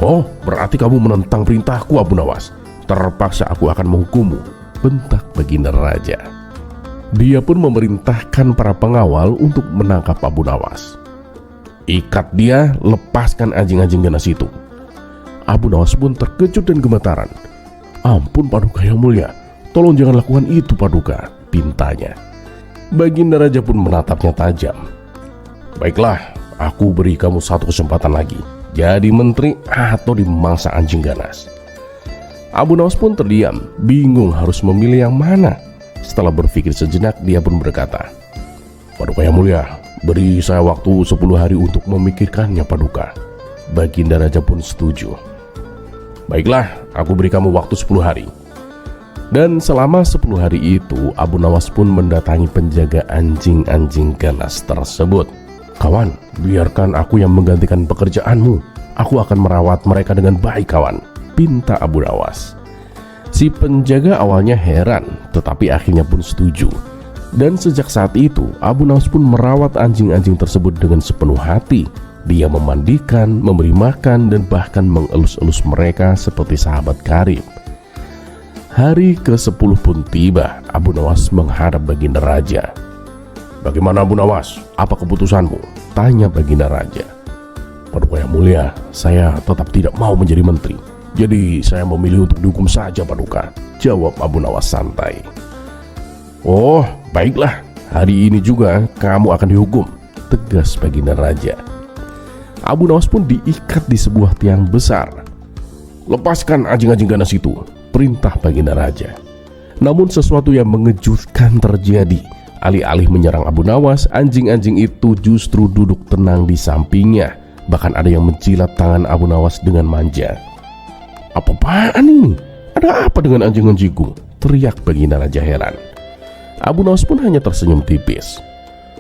Oh, berarti kamu menentang perintahku Abu Nawas. Terpaksa aku akan menghukummu, bentak Baginda Raja. Dia pun memerintahkan para pengawal untuk menangkap Abu Nawas. Ikat dia, lepaskan anjing-anjing ganas itu. Abu Nawas pun terkejut dan gemetaran. Ampun Paduka yang mulia, tolong jangan lakukan itu Paduka, pintanya. Baginda Raja pun menatapnya tajam. Baiklah, aku beri kamu satu kesempatan lagi. Jadi menteri atau dimangsa anjing ganas. Abu Nawas pun terdiam, bingung harus memilih yang mana. Setelah berpikir sejenak, dia pun berkata, Paduka yang mulia, beri saya waktu 10 hari untuk memikirkannya Paduka. Baginda Raja pun setuju. Baiklah, aku beri kamu waktu 10 hari. Dan selama 10 hari itu, Abu Nawas pun mendatangi penjaga anjing-anjing ganas tersebut. Kawan, biarkan aku yang menggantikan pekerjaanmu. Aku akan merawat mereka dengan baik kawan, pinta Abu Nawas. Si penjaga awalnya heran, tetapi akhirnya pun setuju. Dan sejak saat itu, Abu Nawas pun merawat anjing-anjing tersebut dengan sepenuh hati. Dia memandikan, memberi makan, dan bahkan mengelus-elus mereka seperti sahabat karib. Hari ke-10 pun tiba. Abu Nawas menghadap Baginda Raja. Bagaimana Abu Nawas? Apa keputusanmu? Tanya Baginda Raja. Paduka yang mulia, saya tetap tidak mau menjadi menteri. Jadi saya memilih untuk dihukum saja Paduka, jawab Abu Nawas santai. Oh, baiklah, hari ini juga kamu akan dihukum, tegas Baginda Raja. Abu Nawas pun diikat di sebuah tiang besar. Lepaskan anjing-anjing ganas itu, perintah Baginda Raja. Namun sesuatu yang mengejutkan terjadi. Alih-alih menyerang Abu Nawas, anjing-anjing itu justru duduk tenang di sampingnya. Bahkan ada yang menjilat tangan Abu Nawas dengan manja. Apa-apaan ini? Ada apa dengan anjing-anjingku? Teriak Baginda Raja heran. Abu Nawas pun hanya tersenyum tipis.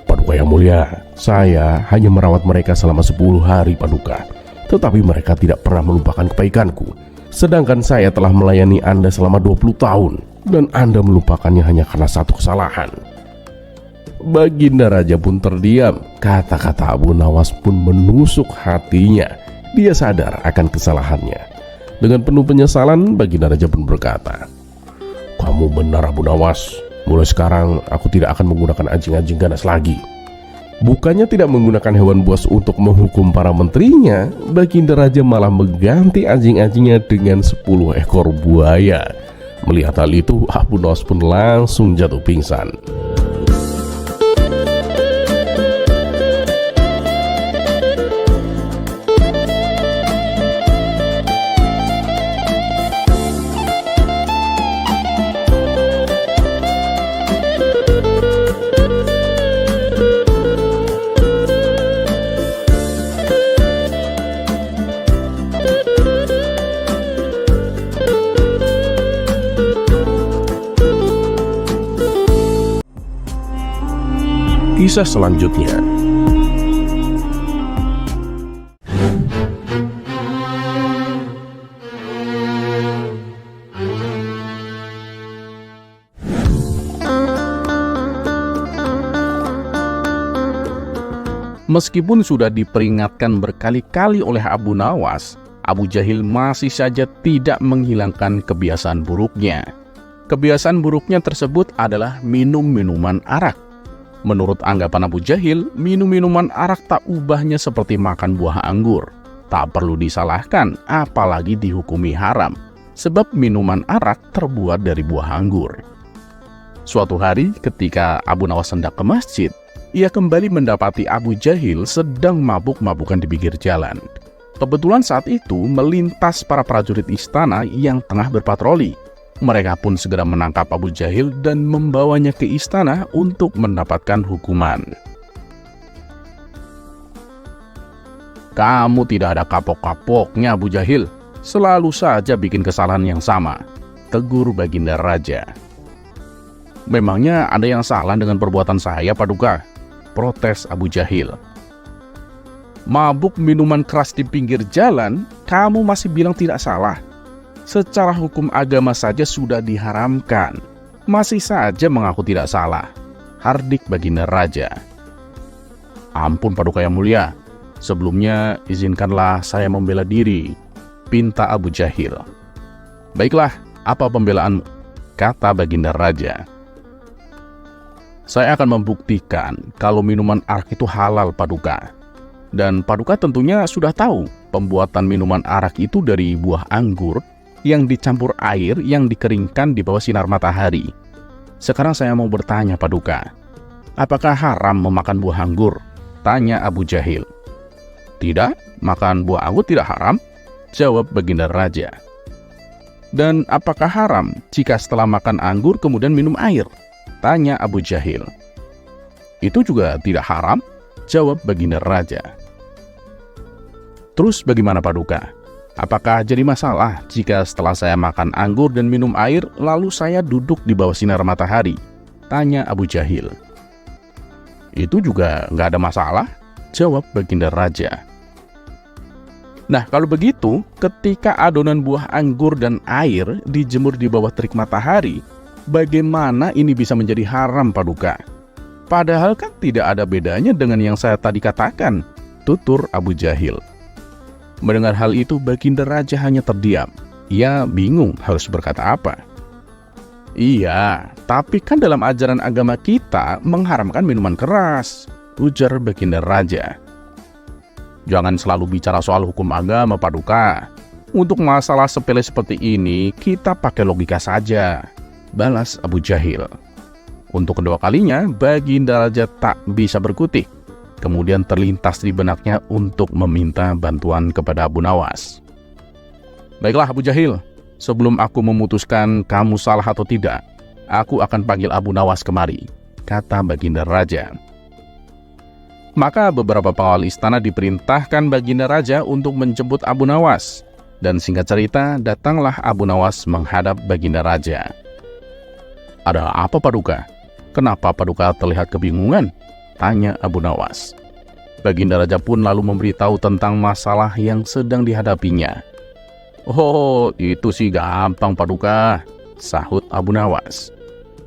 Paduka yang mulia, saya hanya merawat mereka selama 10 hari Paduka. Tetapi mereka tidak pernah melupakan kebaikanku. Sedangkan saya telah melayani Anda selama 20 tahun. Dan Anda melupakannya hanya karena satu kesalahan. Baginda Raja pun terdiam. Kata-kata Abu Nawas pun menusuk hatinya. Dia sadar akan kesalahannya. Dengan penuh penyesalan, Baginda Raja pun berkata, Kamu benar Abu Nawas. Mulai sekarang aku tidak akan menggunakan anjing-anjing ganas lagi. Bukannya tidak menggunakan hewan buas untuk menghukum para menterinya, Baginda Raja malah mengganti anjing-anjingnya dengan 10 ekor buaya. Melihat hal itu, Abu Nawas pun langsung jatuh pingsan. Kisah selanjutnya. Meskipun sudah diperingatkan berkali-kali oleh Abu Nawas, Abu Jahil masih saja tidak menghilangkan kebiasaan buruknya. Kebiasaan buruknya tersebut adalah minum minuman arak. Menurut anggapan Abu Jahil, minum minuman arak tak ubahnya seperti makan buah anggur. Tak perlu disalahkan, apalagi dihukumi haram, sebab minuman arak terbuat dari buah anggur. Suatu hari ketika Abu Nawas hendak ke masjid, ia kembali mendapati Abu Jahil sedang mabuk-mabukan di pinggir jalan. Kebetulan saat itu melintas para prajurit istana yang tengah berpatroli. Mereka pun segera menangkap Abu Jahil dan membawanya ke istana untuk mendapatkan hukuman. "Kamu tidak ada kapok-kapoknya, Abu Jahil. Selalu saja bikin kesalahan yang sama," tegur Baginda Raja. "Memangnya ada yang salah dengan perbuatan saya, Paduka?" protes Abu Jahil. "Mabuk minuman keras di pinggir jalan, kamu masih bilang tidak salah? Secara hukum agama saja sudah diharamkan, masih saja mengaku tidak salah," hardik Baginda Raja. "Ampun Paduka yang mulia, sebelumnya izinkanlah saya membela diri," pinta Abu Jahil. "Baiklah, apa pembelaanmu?" kata Baginda Raja. "Saya akan membuktikan kalau minuman arak itu halal, Paduka. Dan Paduka tentunya sudah tahu pembuatan minuman arak itu dari buah anggur yang dicampur air yang dikeringkan di bawah sinar matahari. Sekarang saya mau bertanya, Paduka, apakah haram memakan buah anggur?" tanya Abu Jahil. "Tidak, makan buah anggur tidak haram," jawab Baginda Raja. "Dan apakah haram jika setelah makan anggur kemudian minum air?" tanya Abu Jahil. "Itu juga tidak haram," jawab Baginda Raja. "Terus bagaimana Paduka? Apakah jadi masalah jika setelah saya makan anggur dan minum air, lalu saya duduk di bawah sinar matahari?" tanya Abu Jahil. "Itu juga nggak ada masalah," jawab Baginda Raja. "Nah, kalau begitu, ketika adonan buah anggur dan air dijemur di bawah terik matahari, bagaimana ini bisa menjadi haram, Paduka? Padahal kan tidak ada bedanya dengan yang saya tadi katakan," tutur Abu Jahil. Mendengar hal itu, Baginda Raja hanya terdiam. Ia bingung harus berkata apa. "Iya, tapi kan dalam ajaran agama kita mengharamkan minuman keras," ujar Baginda Raja. "Jangan selalu bicara soal hukum agama, Paduka. Untuk masalah sepele seperti ini, kita pakai logika saja," balas Abu Jahil. Untuk kedua kalinya, Baginda Raja tak bisa berkutik. Kemudian terlintas di benaknya untuk meminta bantuan kepada Abu Nawas. "Baiklah Abu Jahil, sebelum aku memutuskan kamu salah atau tidak, aku akan panggil Abu Nawas kemari," kata Baginda Raja. Maka beberapa pengawal istana diperintahkan Baginda Raja untuk menjemput Abu Nawas. Dan singkat cerita, datanglah Abu Nawas menghadap Baginda Raja. "Ada apa, Paduka? Kenapa Paduka terlihat kebingungan?" tanya Abu Nawas. Baginda Raja pun lalu memberitahu tentang masalah yang sedang dihadapinya. "Oh, itu sih gampang, Paduka," sahut Abu Nawas.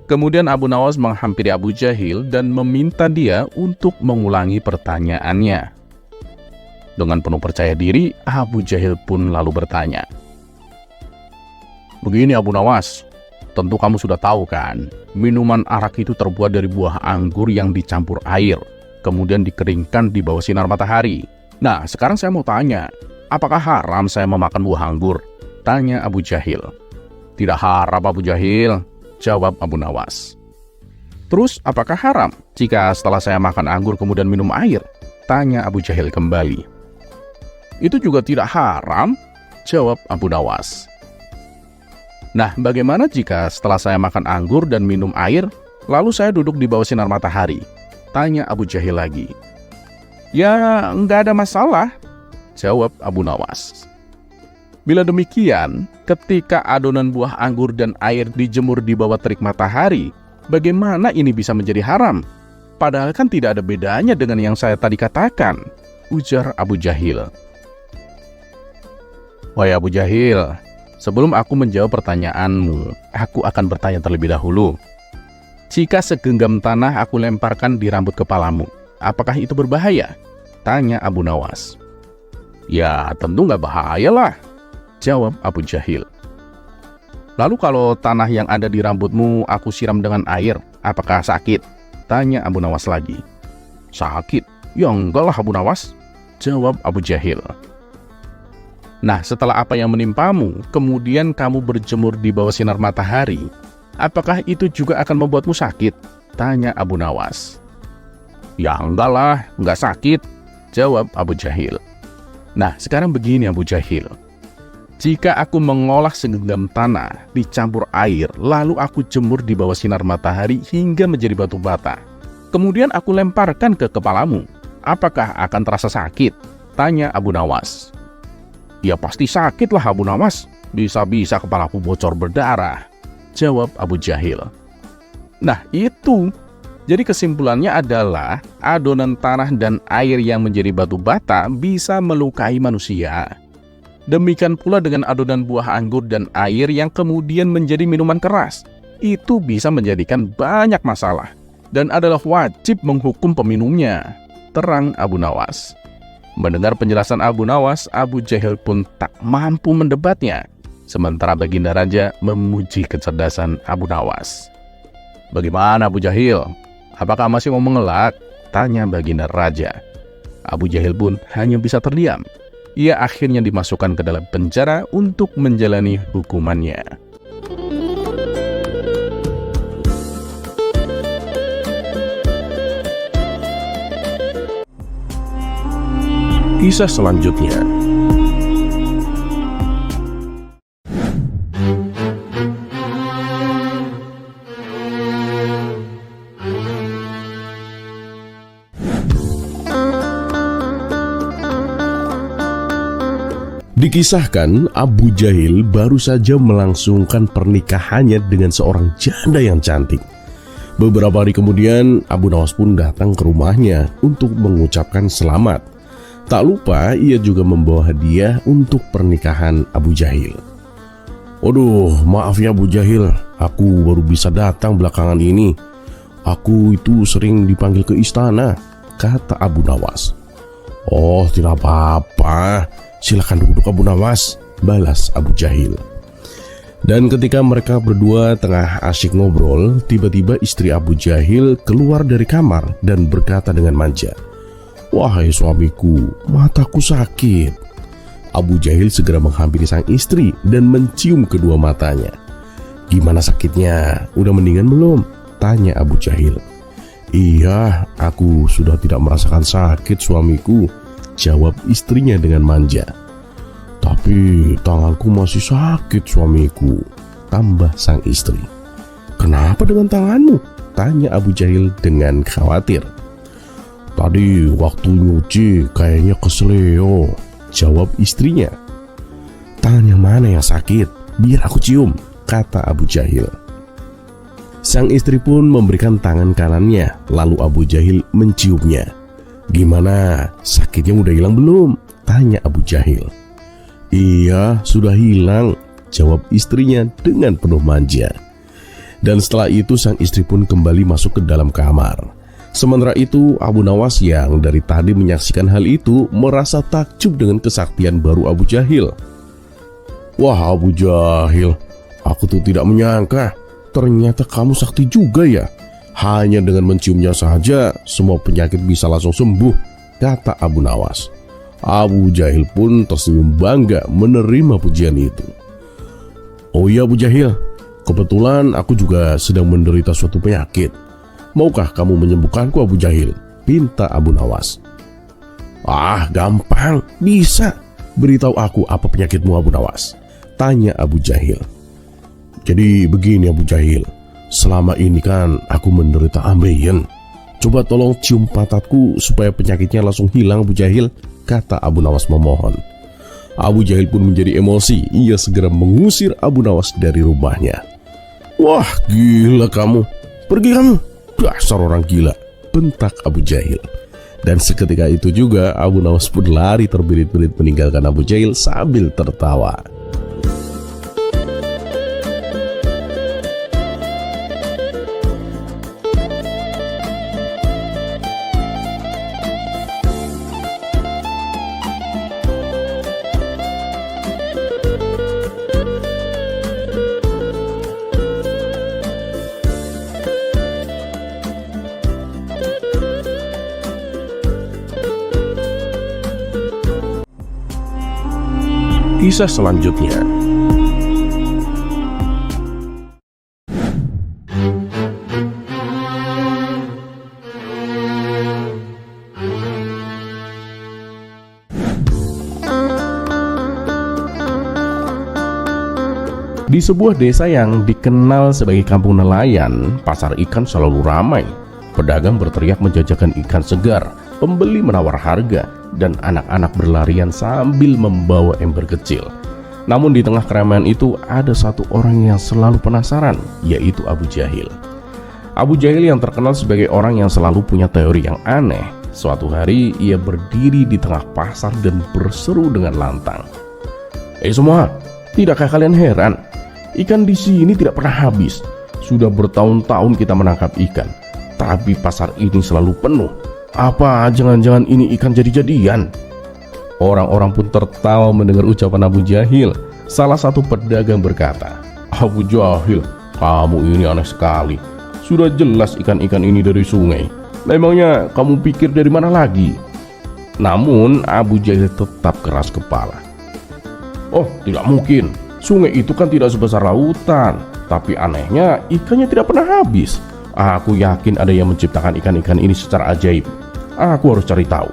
Kemudian Abu Nawas menghampiri Abu Jahil dan meminta dia untuk mengulangi pertanyaannya. Dengan penuh percaya diri, Abu Jahil pun lalu bertanya, "Begini Abu Nawas, tentu kamu sudah tahu kan, minuman arak itu terbuat dari buah anggur yang dicampur air, kemudian dikeringkan di bawah sinar matahari. Nah, sekarang saya mau tanya, apakah haram saya memakan buah anggur? Tanya Abu Jahil. Tidak haram Abu Jahil, jawab Abu Nawas. Terus apakah haram jika setelah saya makan anggur kemudian minum air? Tanya Abu Jahil kembali. Itu juga tidak haram, jawab Abu Nawas. Nah, bagaimana jika setelah saya makan anggur dan minum air, lalu saya duduk di bawah sinar matahari? Tanya Abu Jahil lagi. Ya, nggak ada masalah, jawab Abu Nawas. Bila demikian, ketika adonan buah anggur dan air dijemur di bawah terik matahari, bagaimana ini bisa menjadi haram? Padahal kan tidak ada bedanya dengan yang saya tadi katakan, ujar Abu Jahil. Wahai Abu Jahil, sebelum aku menjawab pertanyaanmu, aku akan bertanya terlebih dahulu. Jika segenggam tanah aku lemparkan di rambut kepalamu, apakah itu berbahaya? Tanya Abu Nawas. Ya, tentu nggak bahaya lah, jawab Abu Jahil. Lalu kalau tanah yang ada di rambutmu aku siram dengan air, apakah sakit? Tanya Abu Nawas lagi. Sakit? Ya enggak lah Abu Nawas, jawab Abu Jahil. Nah, setelah apa yang menimpamu, kemudian kamu berjemur di bawah sinar matahari, apakah itu juga akan membuatmu sakit? Tanya Abu Nawas. Ya enggak lah, enggak sakit, jawab Abu Jahil. Nah, sekarang begini Abu Jahil. Jika aku mengolah segenggam tanah, dicampur air, lalu aku jemur di bawah sinar matahari hingga menjadi batu bata, kemudian aku lemparkan ke kepalamu, apakah akan terasa sakit? Tanya Abu Nawas. Ya pasti sakit lah Abu Nawas, bisa-bisa kepalaku bocor berdarah, jawab Abu Jahil. Nah itu, jadi kesimpulannya adalah adonan tanah dan air yang menjadi batu bata bisa melukai manusia. Demikian pula dengan adonan buah anggur dan air yang kemudian menjadi minuman keras. Itu bisa menjadikan banyak masalah dan adalah wajib menghukum peminumnya, terang Abu Nawas. Mendengar penjelasan Abu Nawas, Abu Jahil pun tak mampu mendebatnya. Sementara Baginda Raja memuji kecerdasan Abu Nawas. Bagaimana Abu Jahil? Apakah masih mau mengelak? Tanya Baginda Raja. Abu Jahil pun hanya bisa terdiam. Ia akhirnya dimasukkan ke dalam penjara untuk menjalani hukumannya. Kisah selanjutnya. Dikisahkan Abu Jahil baru saja melangsungkan pernikahannya dengan seorang janda yang cantik. Beberapa hari kemudian Abu Nawas pun datang ke rumahnya untuk mengucapkan selamat. Tak lupa ia juga membawa hadiah untuk pernikahan Abu Jahil. Aduh, maaf ya Abu Jahil, aku baru bisa datang belakangan ini. Aku itu sering dipanggil ke istana, kata Abu Nawas. Oh, tidak apa-apa. Silakan duduk Abu Nawas, balas Abu Jahil. Dan ketika mereka berdua tengah asyik ngobrol, tiba-tiba istri Abu Jahil keluar dari kamar dan berkata dengan manja, "Wahai suamiku, mataku sakit." Abu Jahil segera menghampiri sang istri dan mencium kedua matanya. "Gimana sakitnya? Udah mendingan belum?" tanya Abu Jahil. "Iya, aku sudah tidak merasakan sakit suamiku," jawab istrinya dengan manja. "Tapi tanganku masih sakit suamiku," tambah sang istri. "Kenapa dengan tanganmu?" tanya Abu Jahil dengan khawatir. "Tadi waktu nyuci kayaknya keseleo," jawab istrinya. "Tangan yang mana yang sakit? Biar aku cium," kata Abu Jahil. Sang istri pun memberikan tangan kanannya, lalu Abu Jahil menciumnya. "Gimana? Sakitnya udah hilang belum?" tanya Abu Jahil. "Iya, sudah hilang," jawab istrinya dengan penuh manja. Dan setelah itu sang istri pun kembali masuk ke dalam kamar. Sementara itu Abu Nawas yang dari tadi menyaksikan hal itu merasa takjub dengan kesaktian baru Abu Jahil. "Wah Abu Jahil, aku tuh tidak menyangka ternyata kamu sakti juga ya. Hanya dengan menciumnya saja semua penyakit bisa langsung sembuh, kata Abu Nawas. Abu Jahil pun tersenyum bangga menerima pujian itu. Oh iya Abu Jahil, kebetulan aku juga sedang menderita suatu penyakit. Maukah kamu menyembuhkanku Abu Jahil? Pinta Abu Nawas. Ah, gampang, bisa. Beritahu aku apa penyakitmu Abu Nawas, tanya Abu Jahil. Jadi begini Abu Jahil, selama ini kan aku menderita ambeien. Coba tolong cium pantatku supaya penyakitnya langsung hilang Abu Jahil, kata Abu Nawas memohon. Abu Jahil pun menjadi emosi, ia segera mengusir Abu Nawas dari rumahnya. Wah, gila kamu, pergi kamu, dasar orang gila, bentak Abu Jahil. Dan seketika itu juga Abu Nawas pun lari terbirit-birit meninggalkan Abu Jahil sambil tertawa. Kisah selanjutnya. Di sebuah desa yang dikenal sebagai kampung nelayan, pasar ikan selalu ramai. Pedagang berteriak menjajakan ikan segar, pembeli menawar harga, dan anak-anak berlarian sambil membawa ember kecil. Namun di tengah keramaian itu ada satu orang yang selalu penasaran, yaitu Abu Jahil. Abu Jahil yang terkenal sebagai orang yang selalu punya teori yang aneh. Suatu hari ia berdiri di tengah pasar dan berseru dengan lantang. Semua, tidakkah kalian heran? Ikan di sini tidak pernah habis. Sudah bertahun-tahun kita menangkap ikan, tapi pasar ini selalu penuh. Apa jangan-jangan ini ikan jadi-jadian? Orang-orang pun tertawa mendengar ucapan Abu Jahil. Salah satu pedagang berkata, Abu Jahil, kamu ini aneh sekali. Sudah jelas ikan-ikan ini dari sungai. Memangnya kamu pikir dari mana lagi? Namun Abu Jahil tetap keras kepala. Oh, tidak mungkin. Sungai itu kan tidak sebesar lautan. Tapi anehnya ikannya tidak pernah habis. Aku yakin ada yang menciptakan ikan-ikan ini secara ajaib. Aku harus cari tahu.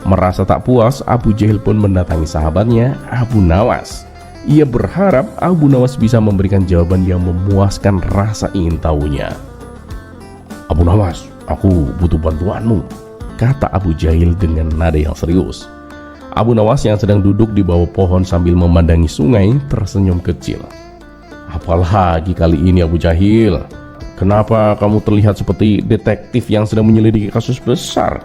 Merasa tak puas, Abu Jahil pun mendatangi sahabatnya Abu Nawas. Ia berharap Abu Nawas bisa memberikan jawaban yang memuaskan rasa ingin tahunya. Abu Nawas, aku butuh bantuanmu, kata Abu Jahil dengan nada yang serius. Abu Nawas yang sedang duduk di bawah pohon sambil memandangi sungai tersenyum kecil. Apalagi kali ini Abu Jahil? Kenapa kamu terlihat seperti detektif yang sedang menyelidiki kasus besar?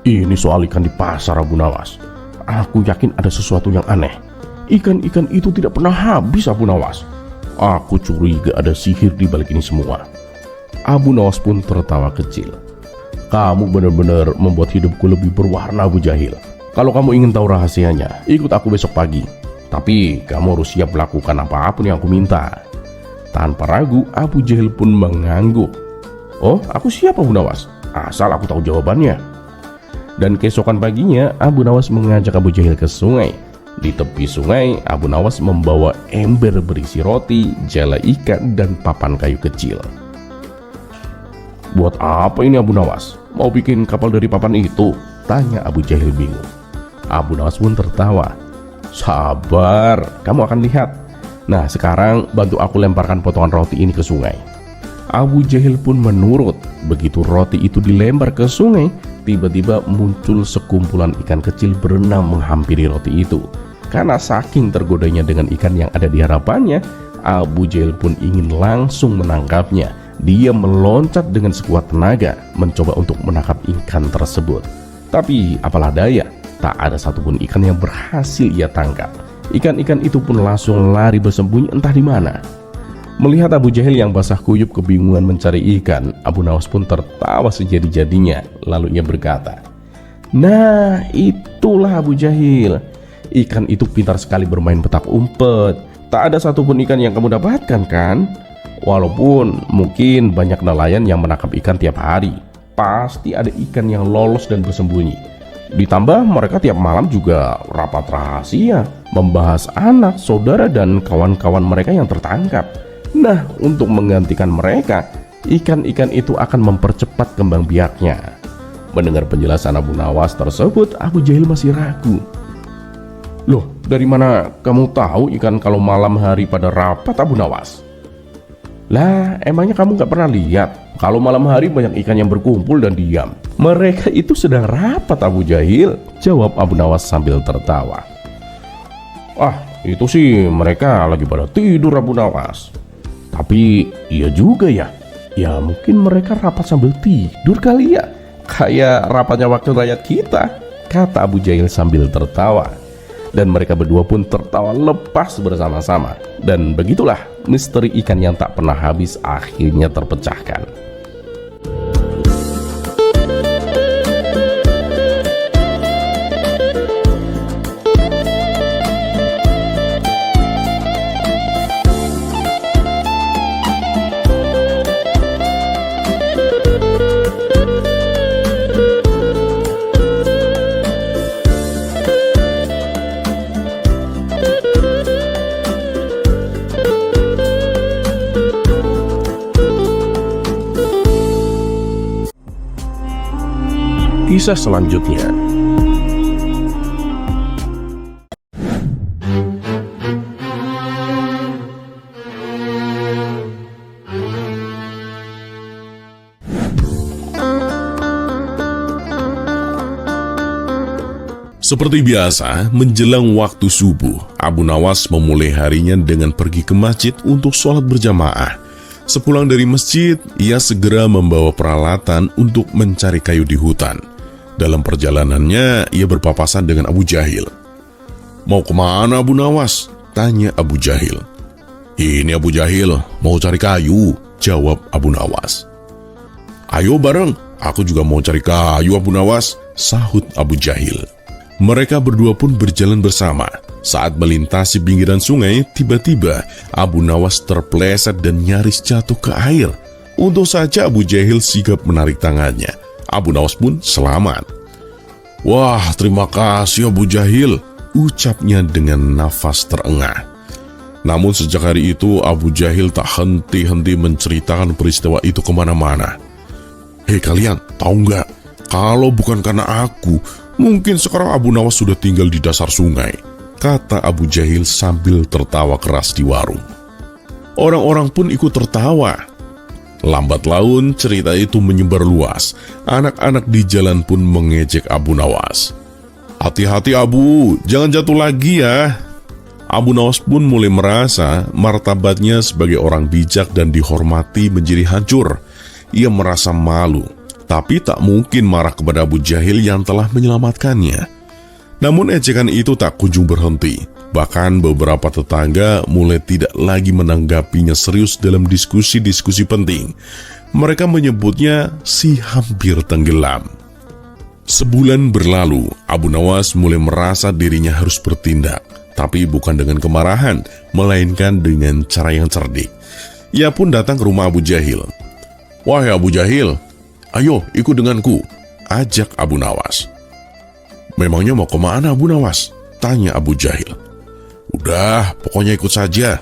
Ini soal ikan di pasar Abu Nawas. Aku yakin ada sesuatu yang aneh. Ikan-ikan itu tidak pernah habis Abu Nawas. Aku curiga ada sihir di balik ini semua. Abu Nawas pun tertawa kecil. Kamu benar-benar membuat hidupku lebih berwarna Abu Jahil. Kalau kamu ingin tahu rahasianya, ikut aku besok pagi. Tapi kamu harus siap melakukan apapun yang aku minta. Tanpa ragu, Abu Jahil pun mengangguk. Oh, aku siap Abu Nawas, asal aku tahu jawabannya. Dan keesokan paginya, Abu Nawas mengajak Abu Jahil ke sungai. Di tepi sungai, Abu Nawas membawa ember berisi roti, jala ikan, dan papan kayu kecil. Buat apa ini Abu Nawas? Mau bikin kapal dari papan itu? Tanya Abu Jahil bingung. Abu Nawas pun tertawa. Sabar, kamu akan lihat. Nah, sekarang bantu aku lemparkan potongan roti ini ke sungai. Abu Jahil pun menurut. Begitu roti itu dilempar ke sungai, tiba-tiba muncul sekumpulan ikan kecil berenang menghampiri roti itu. Karena saking tergodanya dengan ikan yang ada di hadapannya, Abu Jahil pun ingin langsung menangkapnya. Dia meloncat dengan sekuat tenaga, mencoba untuk menangkap ikan tersebut. Tapi apalah daya, tak ada satupun ikan yang berhasil ia tangkap. Ikan-ikan itu pun langsung lari bersembunyi entah di mana. Melihat Abu Jahil yang basah kuyup kebingungan mencari ikan, Abu Nawas pun tertawa sejadi-jadinya. Lalu ia berkata, nah, itulah Abu Jahil. Ikan itu pintar sekali bermain petak umpet. Tak ada satupun ikan yang kamu dapatkan kan? Walaupun mungkin banyak nelayan yang menangkap ikan tiap hari, pasti ada ikan yang lolos dan bersembunyi. Ditambah mereka tiap malam juga rapat rahasia, membahas anak, saudara, dan kawan-kawan mereka yang tertangkap. Nah, untuk menggantikan mereka, ikan-ikan itu akan mempercepat kembang biaknya. Mendengar penjelasan Abu Nawas tersebut, Abu Jahil masih ragu. Loh, dari mana kamu tahu ikan kalau malam hari pada rapat, Abu Nawas? Lah, emangnya kamu gak pernah lihat kalau malam hari banyak ikan yang berkumpul dan diam? Mereka itu sedang rapat, Abu Jahil, jawab Abu Nawas sambil tertawa. Ah, itu sih mereka lagi pada tidur, Abu Nawas. Tapi iya juga ya. Ya mungkin mereka rapat sambil tidur kali ya. Kayak rapatnya wakil rakyat kita, kata Abu Jahil sambil tertawa. Dan mereka berdua pun tertawa lepas bersama-sama. Dan begitulah misteri ikan yang tak pernah habis akhirnya terpecahkan. Kisah selanjutnya. Seperti biasa, menjelang waktu subuh, Abu Nawas memulai harinya dengan pergi ke masjid untuk sholat berjamaah. Sepulang dari masjid, ia segera membawa peralatan untuk mencari kayu di hutan. Dalam perjalanannya, ia berpapasan dengan Abu Jahil. "Mau kemana, Abu Nawas?" tanya Abu Jahil. "Ini Abu Jahil, mau cari kayu," jawab Abu Nawas. "Ayo bareng, aku juga mau cari kayu, Abu Nawas," sahut Abu Jahil. Mereka berdua pun berjalan bersama. Saat melintasi pinggiran sungai, tiba-tiba Abu Nawas terpeleset dan nyaris jatuh ke air. Untung saja Abu Jahil sigap menarik tangannya. Abu Nawas pun selamat. "Wah, terima kasih Abu Jahil," ucapnya dengan nafas terengah. Namun sejak hari itu Abu Jahil tak henti-henti menceritakan peristiwa itu kemana-mana. "Hei kalian, tahu nggak? Kalau bukan karena aku, mungkin sekarang Abu Nawas sudah tinggal di dasar sungai," kata Abu Jahil sambil tertawa keras di warung. Orang-orang pun ikut tertawa. Lambat laun cerita itu menyebar luas. Anak-anak di jalan pun mengejek Abu Nawas. "Hati-hati Abu, jangan jatuh lagi ya." Abu Nawas pun mulai merasa martabatnya sebagai orang bijak dan dihormati menjadi hancur. Ia merasa malu, tapi tak mungkin marah kepada Abu Jahil yang telah menyelamatkannya. Namun ejekan itu tak kunjung berhenti. Bahkan beberapa tetangga mulai tidak lagi menanggapinya serius dalam diskusi-diskusi penting. Mereka menyebutnya si hampir tenggelam. Sebulan berlalu, Abu Nawas mulai merasa dirinya harus bertindak. Tapi bukan dengan kemarahan, melainkan dengan cara yang cerdik. Ia pun datang ke rumah Abu Jahil. "Wahai Abu Jahil, ayo ikut denganku," ajak Abu Nawas. "Memangnya mau kemana Abu Nawas?" tanya Abu Jahil. "Udah, pokoknya ikut saja."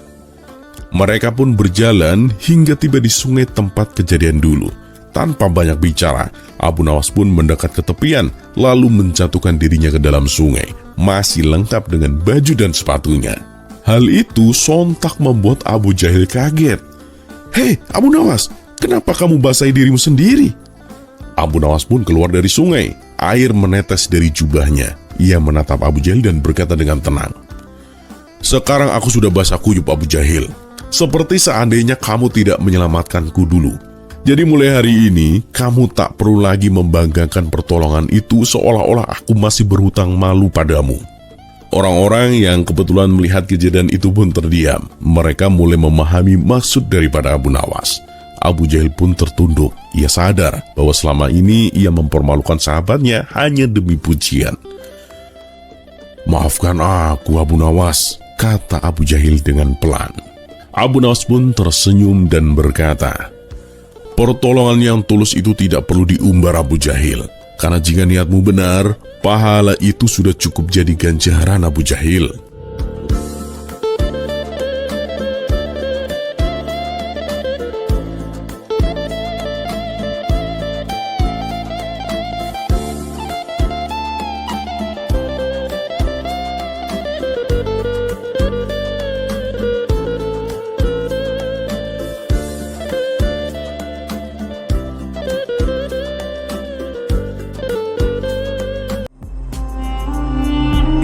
Mereka pun berjalan hingga tiba di sungai tempat kejadian dulu. Tanpa banyak bicara, Abu Nawas pun mendekat ke tepian, lalu menjatuhkan dirinya ke dalam sungai, masih lengkap dengan baju dan sepatunya. Hal itu sontak membuat Abu Jahil kaget. "Hei, Abu Nawas, kenapa kamu basahi dirimu sendiri?" Abu Nawas pun keluar dari sungai. Air menetes dari jubahnya. Ia menatap Abu Jahil dan berkata dengan tenang, "Sekarang aku sudah basah kuyup Abu Jahil. Seperti seandainya kamu tidak menyelamatkanku dulu. Jadi mulai hari ini, kamu tak perlu lagi membanggakan pertolongan itu seolah-olah aku masih berhutang malu padamu." Orang-orang yang kebetulan melihat kejadian itu pun terdiam. Mereka mulai memahami maksud daripada Abu Nawas. Abu Jahil pun tertunduk. Ia sadar bahwa selama ini ia mempermalukan sahabatnya hanya demi pujian. "Maafkan aku Abu Nawas," kata Abu Jahil dengan pelan. Abu Nawas pun tersenyum dan berkata, "Pertolongan yang tulus itu tidak perlu diumbar Abu Jahil, karena jika niatmu benar, pahala itu sudah cukup jadi ganjaran Abu Jahil."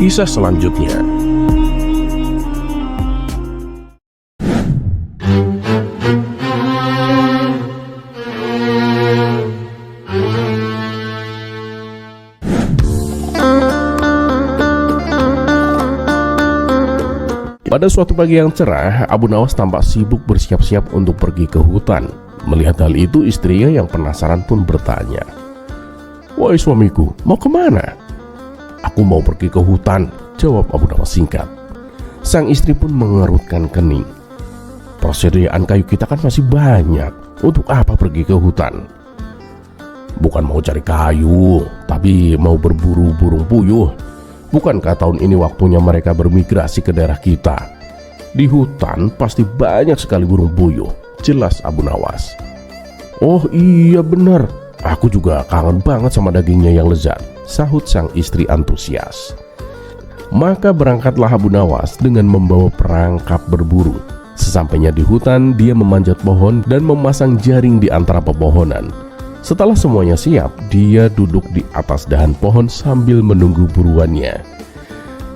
Kisah selanjutnya. Pada suatu pagi yang cerah, Abu Nawas tampak sibuk bersiap-siap untuk pergi ke hutan. Melihat hal itu, istrinya yang penasaran pun bertanya, "Wahai suamiku, mau kemana?" "Aku mau pergi ke hutan," jawab Abu Nawas singkat. Sang istri pun mengerutkan kening. "Persediaan kayu kita kan masih banyak. Untuk apa pergi ke hutan?" "Bukan mau cari kayu, tapi mau berburu burung puyuh. Bukankah tahun ini waktunya mereka bermigrasi ke daerah kita? Di hutan pasti banyak sekali burung puyuh," jelas Abu Nawas. "Oh iya benar, aku juga kangen banget sama dagingnya yang lezat," sahut sang istri antusias. Maka berangkatlah Abu Nawas dengan membawa perangkap berburu. Sesampainya di hutan, dia memanjat pohon dan memasang jaring di antara pepohonan. Setelah semuanya siap, dia duduk di atas dahan pohon sambil menunggu buruannya.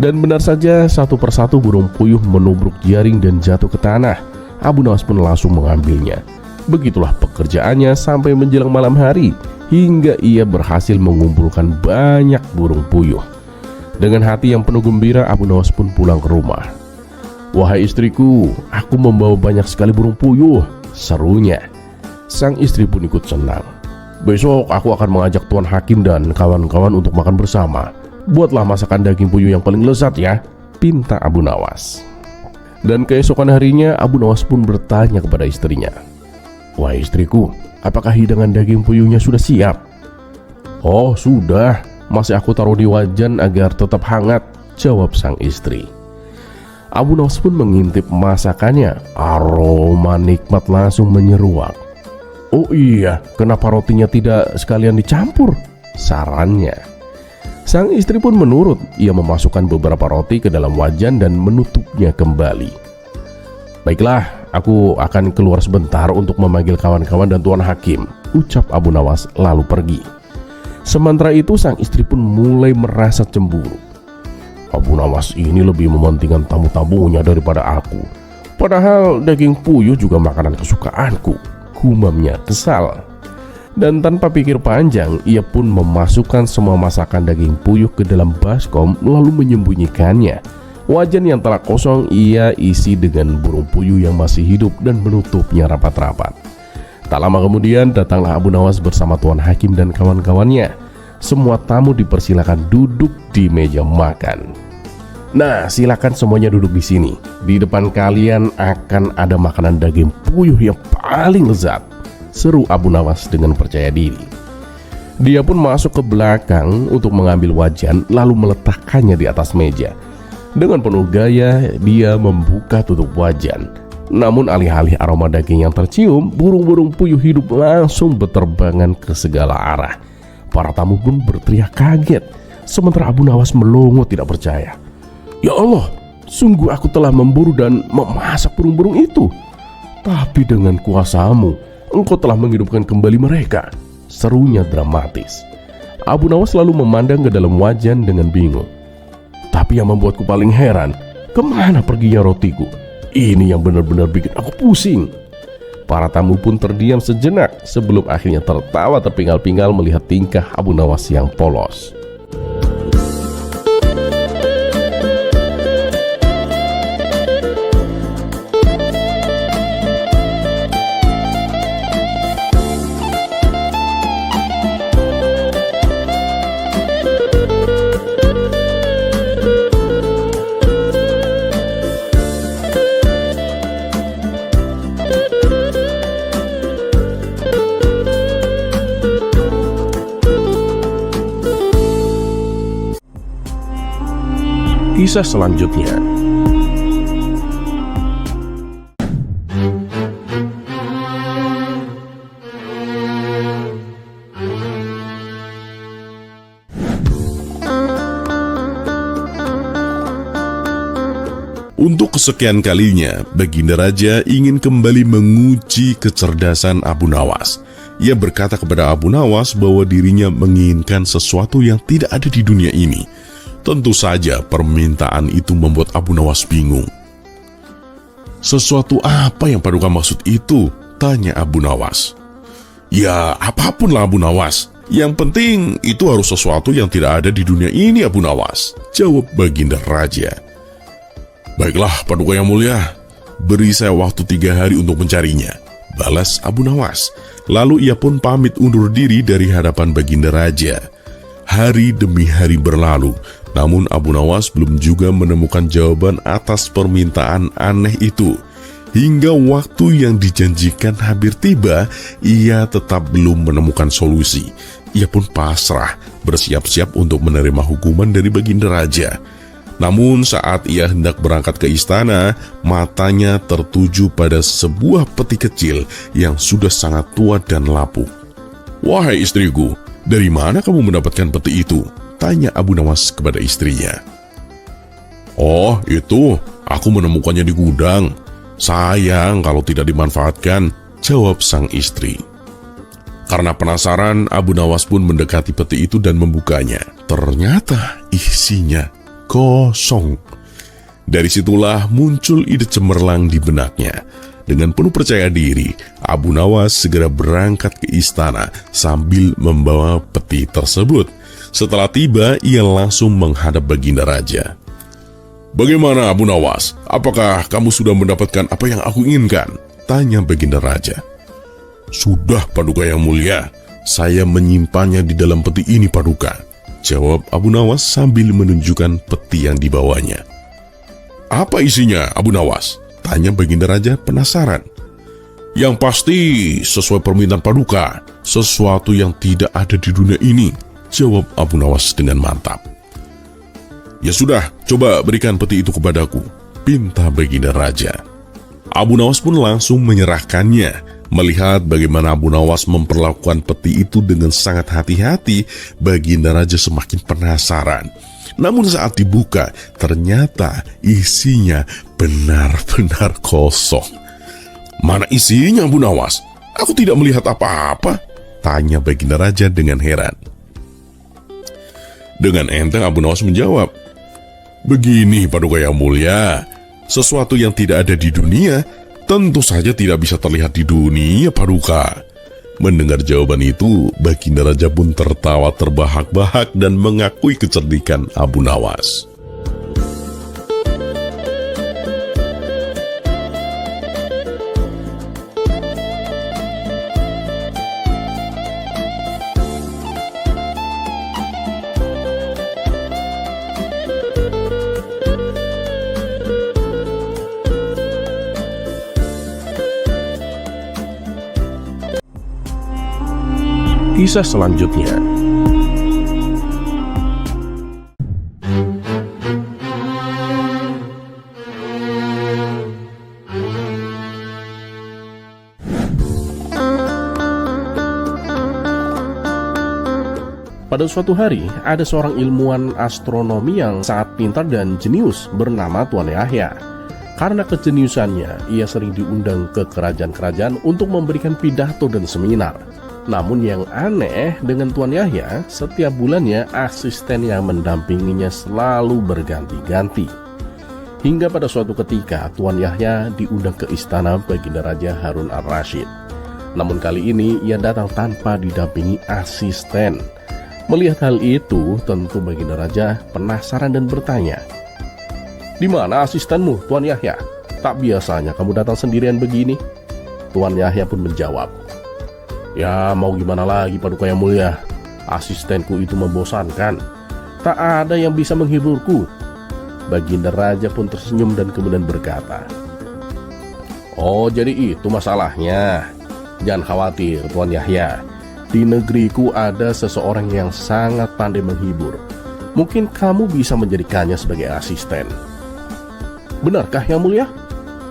Dan benar saja, satu persatu burung puyuh menubruk jaring dan jatuh ke tanah. Abu Nawas pun langsung mengambilnya. Begitulah pekerjaannya sampai menjelang malam hari, hingga ia berhasil mengumpulkan banyak burung puyuh. Dengan hati yang penuh gembira, Abu Nawas pun pulang ke rumah. "Wahai istriku, aku membawa banyak sekali burung puyuh," serunya. Sang istri pun ikut senang. "Besok aku akan mengajak Tuan Hakim dan kawan-kawan untuk makan bersama. Buatlah masakan daging puyuh yang paling lezat ya," pinta Abu Nawas. Dan keesokan harinya, Abu Nawas pun bertanya kepada istrinya, "Wahai istriku, apakah hidangan daging puyuhnya sudah siap?" "Oh sudah, masih aku taruh di wajan agar tetap hangat," jawab sang istri. Abu Nawas pun mengintip masakannya. Aroma nikmat langsung menyeruak. "Oh iya, kenapa rotinya tidak sekalian dicampur?" sarannya. Sang istri pun menurut. Ia memasukkan beberapa roti ke dalam wajan dan menutupnya kembali. "Baiklah, aku akan keluar sebentar untuk memanggil kawan-kawan dan Tuan Hakim," ucap Abu Nawas lalu pergi. Sementara itu sang istri pun mulai merasa cemburu. "Abu Nawas ini lebih mementingkan tamu-tamunya daripada aku. Padahal daging puyuh juga makanan kesukaanku," gumamnya kesal. Dan tanpa pikir panjang, ia pun memasukkan semua masakan daging puyuh ke dalam baskom lalu menyembunyikannya. Wajan yang telah kosong ia isi dengan burung puyuh yang masih hidup dan menutupnya rapat-rapat. Tak lama kemudian datanglah Abu Nawas bersama Tuan Hakim dan kawan-kawannya. Semua tamu dipersilakan duduk di meja makan. "Nah, silakan semuanya duduk di sini. Di depan kalian akan ada makanan daging puyuh yang paling lezat," seru Abu Nawas dengan percaya diri. Dia pun masuk ke belakang untuk mengambil wajan lalu meletakkannya di atas meja. Dengan penuh gaya, dia membuka tutup wajan. Namun alih-alih aroma daging yang tercium, burung-burung puyuh hidup langsung berterbangan ke segala arah. Para tamu pun berteriak kaget, sementara Abu Nawas melongo tidak percaya. "Ya Allah, sungguh aku telah memburu dan memasak burung-burung itu. Tapi dengan kuasamu, Engkau telah menghidupkan kembali mereka," serunya dramatis. Abu Nawas lalu memandang ke dalam wajan dengan bingung. "Tapi yang membuatku paling heran, kemana perginya rotiku? Ini yang benar-benar bikin aku pusing." Para tamu pun terdiam sejenak sebelum akhirnya tertawa terpinggal-pinggal melihat tingkah Abu Nawas yang polos. Kisah selanjutnya. Untuk kesekian kalinya, Baginda Raja ingin kembali menguji kecerdasan Abu Nawas. Ia berkata kepada Abu Nawas bahwa dirinya menginginkan sesuatu yang tidak ada di dunia ini. Tentu saja permintaan itu membuat Abu Nawas bingung. "Sesuatu apa yang Paduka maksud itu?" tanya Abu Nawas. "Ya, apapun lah Abu Nawas. Yang penting itu harus sesuatu yang tidak ada di dunia ini, Abu Nawas," jawab Baginda Raja. "Baiklah, Paduka yang mulia, beri saya waktu 3 hari untuk mencarinya," balas Abu Nawas. Lalu ia pun pamit undur diri dari hadapan Baginda Raja. Hari demi hari berlalu, namun Abu Nawas belum juga menemukan jawaban atas permintaan aneh itu. Hingga waktu yang dijanjikan hampir tiba, ia tetap belum menemukan solusi. Ia pun pasrah, bersiap-siap untuk menerima hukuman dari Baginda Raja. Namun saat ia hendak berangkat ke istana, matanya tertuju pada sebuah peti kecil yang sudah sangat tua dan lapuk. "Wahai istriku, dari mana kamu mendapatkan peti itu?" tanya Abu Nawas kepada istrinya. "Oh, itu aku menemukannya di gudang. Sayang kalau tidak dimanfaatkan," jawab sang istri. Karena penasaran, Abu Nawas pun mendekati peti itu dan membukanya. Ternyata isinya kosong. Dari situlah muncul ide cemerlang di benaknya. Dengan penuh percaya diri, Abu Nawas segera berangkat ke istana sambil membawa peti tersebut. Setelah tiba, ia langsung menghadap Baginda Raja. "Bagaimana Abu Nawas? Apakah kamu sudah mendapatkan apa yang aku inginkan?" tanya Baginda Raja. "Sudah, Paduka yang mulia. Saya menyimpannya di dalam peti ini, Paduka," jawab Abu Nawas sambil menunjukkan peti yang dibawanya. "Apa isinya, Abu Nawas?" tanya Baginda Raja penasaran. "Yang pasti sesuai permintaan Paduka, sesuatu yang tidak ada di dunia ini," jawab Abu Nawas dengan mantap. "Ya sudah, coba berikan peti itu kepadaku," pinta Baginda Raja. Abu Nawas pun langsung menyerahkannya. Melihat bagaimana Abu Nawas memperlakukan peti itu dengan sangat hati-hati, Baginda Raja semakin penasaran. Namun saat dibuka, ternyata isinya benar-benar kosong. "Mana isinya, Abu Nawas? Aku tidak melihat apa-apa," tanya Baginda Raja dengan heran. Dengan enteng Abu Nawas menjawab, "Begini, Paduka yang mulia, sesuatu yang tidak ada di dunia tentu saja tidak bisa terlihat di dunia, Paduka." Mendengar jawaban itu, Baginda Raja pun tertawa terbahak-bahak dan mengakui kecerdikan Abu Nawas. Kisah selanjutnya. Pada suatu hari, ada seorang ilmuwan astronomi yang sangat pintar dan jenius bernama Tuan Yahya. Karena kejeniusannya, ia sering diundang ke kerajaan-kerajaan untuk memberikan pidato dan seminar. Namun yang aneh dengan Tuan Yahya, setiap bulannya asisten yang mendampinginya selalu berganti-ganti. Hingga pada suatu ketika Tuan Yahya diundang ke istana Baginda Raja Harun al-Rashid. Namun kali ini ia datang tanpa didampingi asisten. Melihat hal itu, tentu Baginda Raja penasaran dan bertanya, "Di mana asistenmu, Tuan Yahya? Tak biasanya kamu datang sendirian begini." Tuan Yahya pun menjawab, "Ya mau gimana lagi, Paduka yang mulia, asistenku itu membosankan. Tak ada yang bisa menghiburku." Baginda Raja pun tersenyum dan kemudian berkata, "Oh, jadi itu masalahnya. Jangan khawatir, Tuan Yahya. Di negeriku ada seseorang yang sangat pandai menghibur. Mungkin kamu bisa menjadikannya sebagai asisten." "Benarkah Yang Mulia?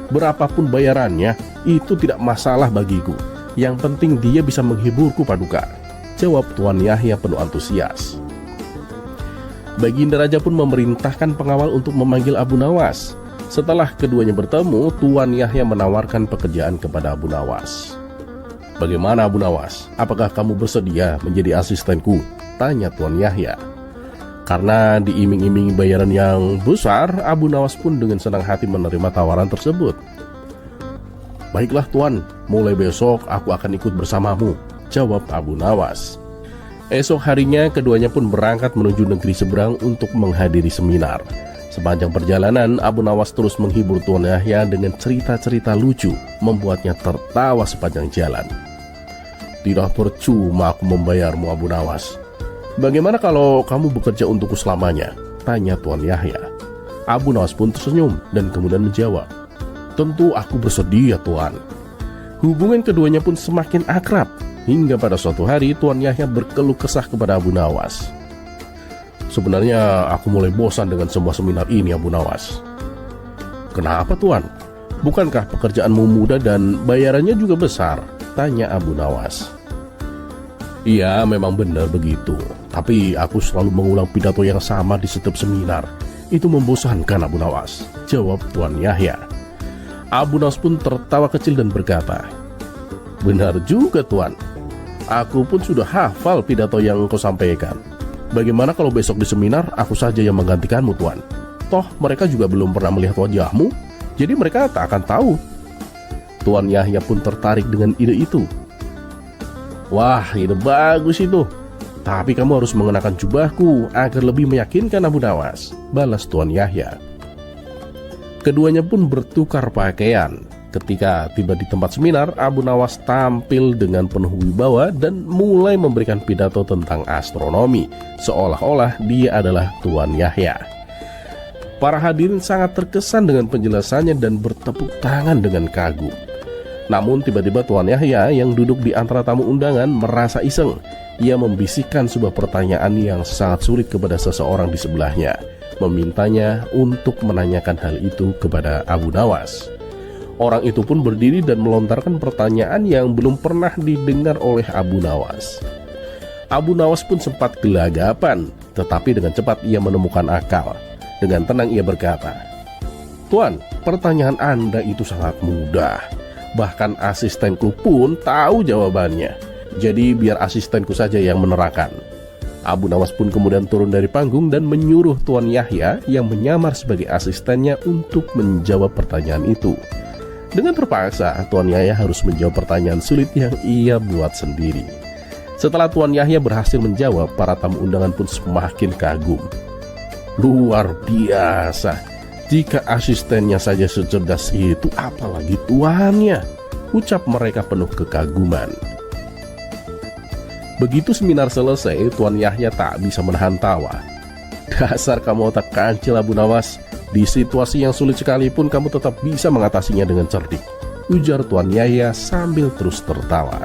Berapapun bayarannya, itu tidak masalah bagiku. Yang penting dia bisa menghiburku, Paduka," jawab Tuan Yahya penuh antusias. Baginda Raja pun memerintahkan pengawal untuk memanggil Abu Nawas. Setelah keduanya bertemu, Tuan Yahya menawarkan pekerjaan kepada Abu Nawas. "Bagaimana Abu Nawas? Apakah kamu bersedia menjadi asistenku?" tanya Tuan Yahya. Karena diiming-imingi bayaran yang besar, Abu Nawas pun dengan senang hati menerima tawaran tersebut. "Baiklah Tuan, mulai besok aku akan ikut bersamamu," jawab Abu Nawas. Esok harinya keduanya pun berangkat menuju negeri seberang untuk menghadiri seminar. Sepanjang perjalanan, Abu Nawas terus menghibur Tuan Yahya dengan cerita-cerita lucu, membuatnya tertawa sepanjang jalan. "Tidak percuma aku membayarmu, Abu Nawas. Bagaimana kalau kamu bekerja untukku selamanya?" tanya Tuan Yahya. Abu Nawas pun tersenyum dan kemudian menjawab, "Tentu aku bersedia, Tuan." Hubungan keduanya pun semakin akrab, hingga pada suatu hari Tuan Yahya berkeluh kesah kepada Abu Nawas. "Sebenarnya aku mulai bosan dengan semua seminar ini, Abu Nawas." "Kenapa Tuan? Bukankah pekerjaanmu mudah dan bayarannya juga besar?" tanya Abu Nawas. "Iya, memang benar begitu. Tapi aku selalu mengulang pidato yang sama di setiap seminar. Itu membosankan, Abu Nawas," jawab Tuan Yahya. Abu Nawas pun tertawa kecil dan berkata, "Benar juga Tuan. Aku pun sudah hafal pidato yang kau sampaikan. Bagaimana kalau besok di seminar aku saja yang menggantikanmu, Tuan? Toh mereka juga belum pernah melihat wajahmu, jadi mereka tak akan tahu." Tuan Yahya pun tertarik dengan ide itu. "Wah, ide bagus itu. Tapi kamu harus mengenakan jubahku agar lebih meyakinkan, Abu Nawas," balas Tuan Yahya. Keduanya pun bertukar pakaian. Ketika tiba di tempat seminar, Abu Nawas tampil dengan penuh wibawa dan mulai memberikan pidato tentang astronomi, seolah-olah dia adalah Tuan Yahya. Para hadirin sangat terkesan dengan penjelasannya dan bertepuk tangan dengan kagum. Namun tiba-tiba Tuan Yahya yang duduk di antara tamu undangan merasa iseng. Ia membisikkan sebuah pertanyaan yang sangat sulit kepada seseorang di sebelahnya, memintanya untuk menanyakan hal itu kepada Abu Nawas. Orang itu pun berdiri dan melontarkan pertanyaan yang belum pernah didengar oleh Abu Nawas. Abu Nawas pun sempat gelagapan, tetapi dengan cepat ia menemukan akal. Dengan tenang ia berkata, "Tuan, pertanyaan Anda itu sangat mudah. Bahkan asistenku pun tahu jawabannya. Jadi biar asistenku saja yang menerangkan." Abu Nawas pun kemudian turun dari panggung dan menyuruh Tuan Yahya yang menyamar sebagai asistennya untuk menjawab pertanyaan itu. Dengan terpaksa, Tuan Yahya harus menjawab pertanyaan sulit yang ia buat sendiri. Setelah Tuan Yahya berhasil menjawab, para tamu undangan pun semakin kagum. "Luar biasa, jika asistennya saja secerdas itu, apalagi tuannya," ucap mereka penuh kekaguman. Begitu seminar selesai, Tuan Yahya tak bisa menahan tawa. "Dasar kamu otak kancil, Abu Nawas. Di situasi yang sulit sekalipun kamu tetap bisa mengatasinya dengan cerdik," ujar Tuan Yahya sambil terus tertawa.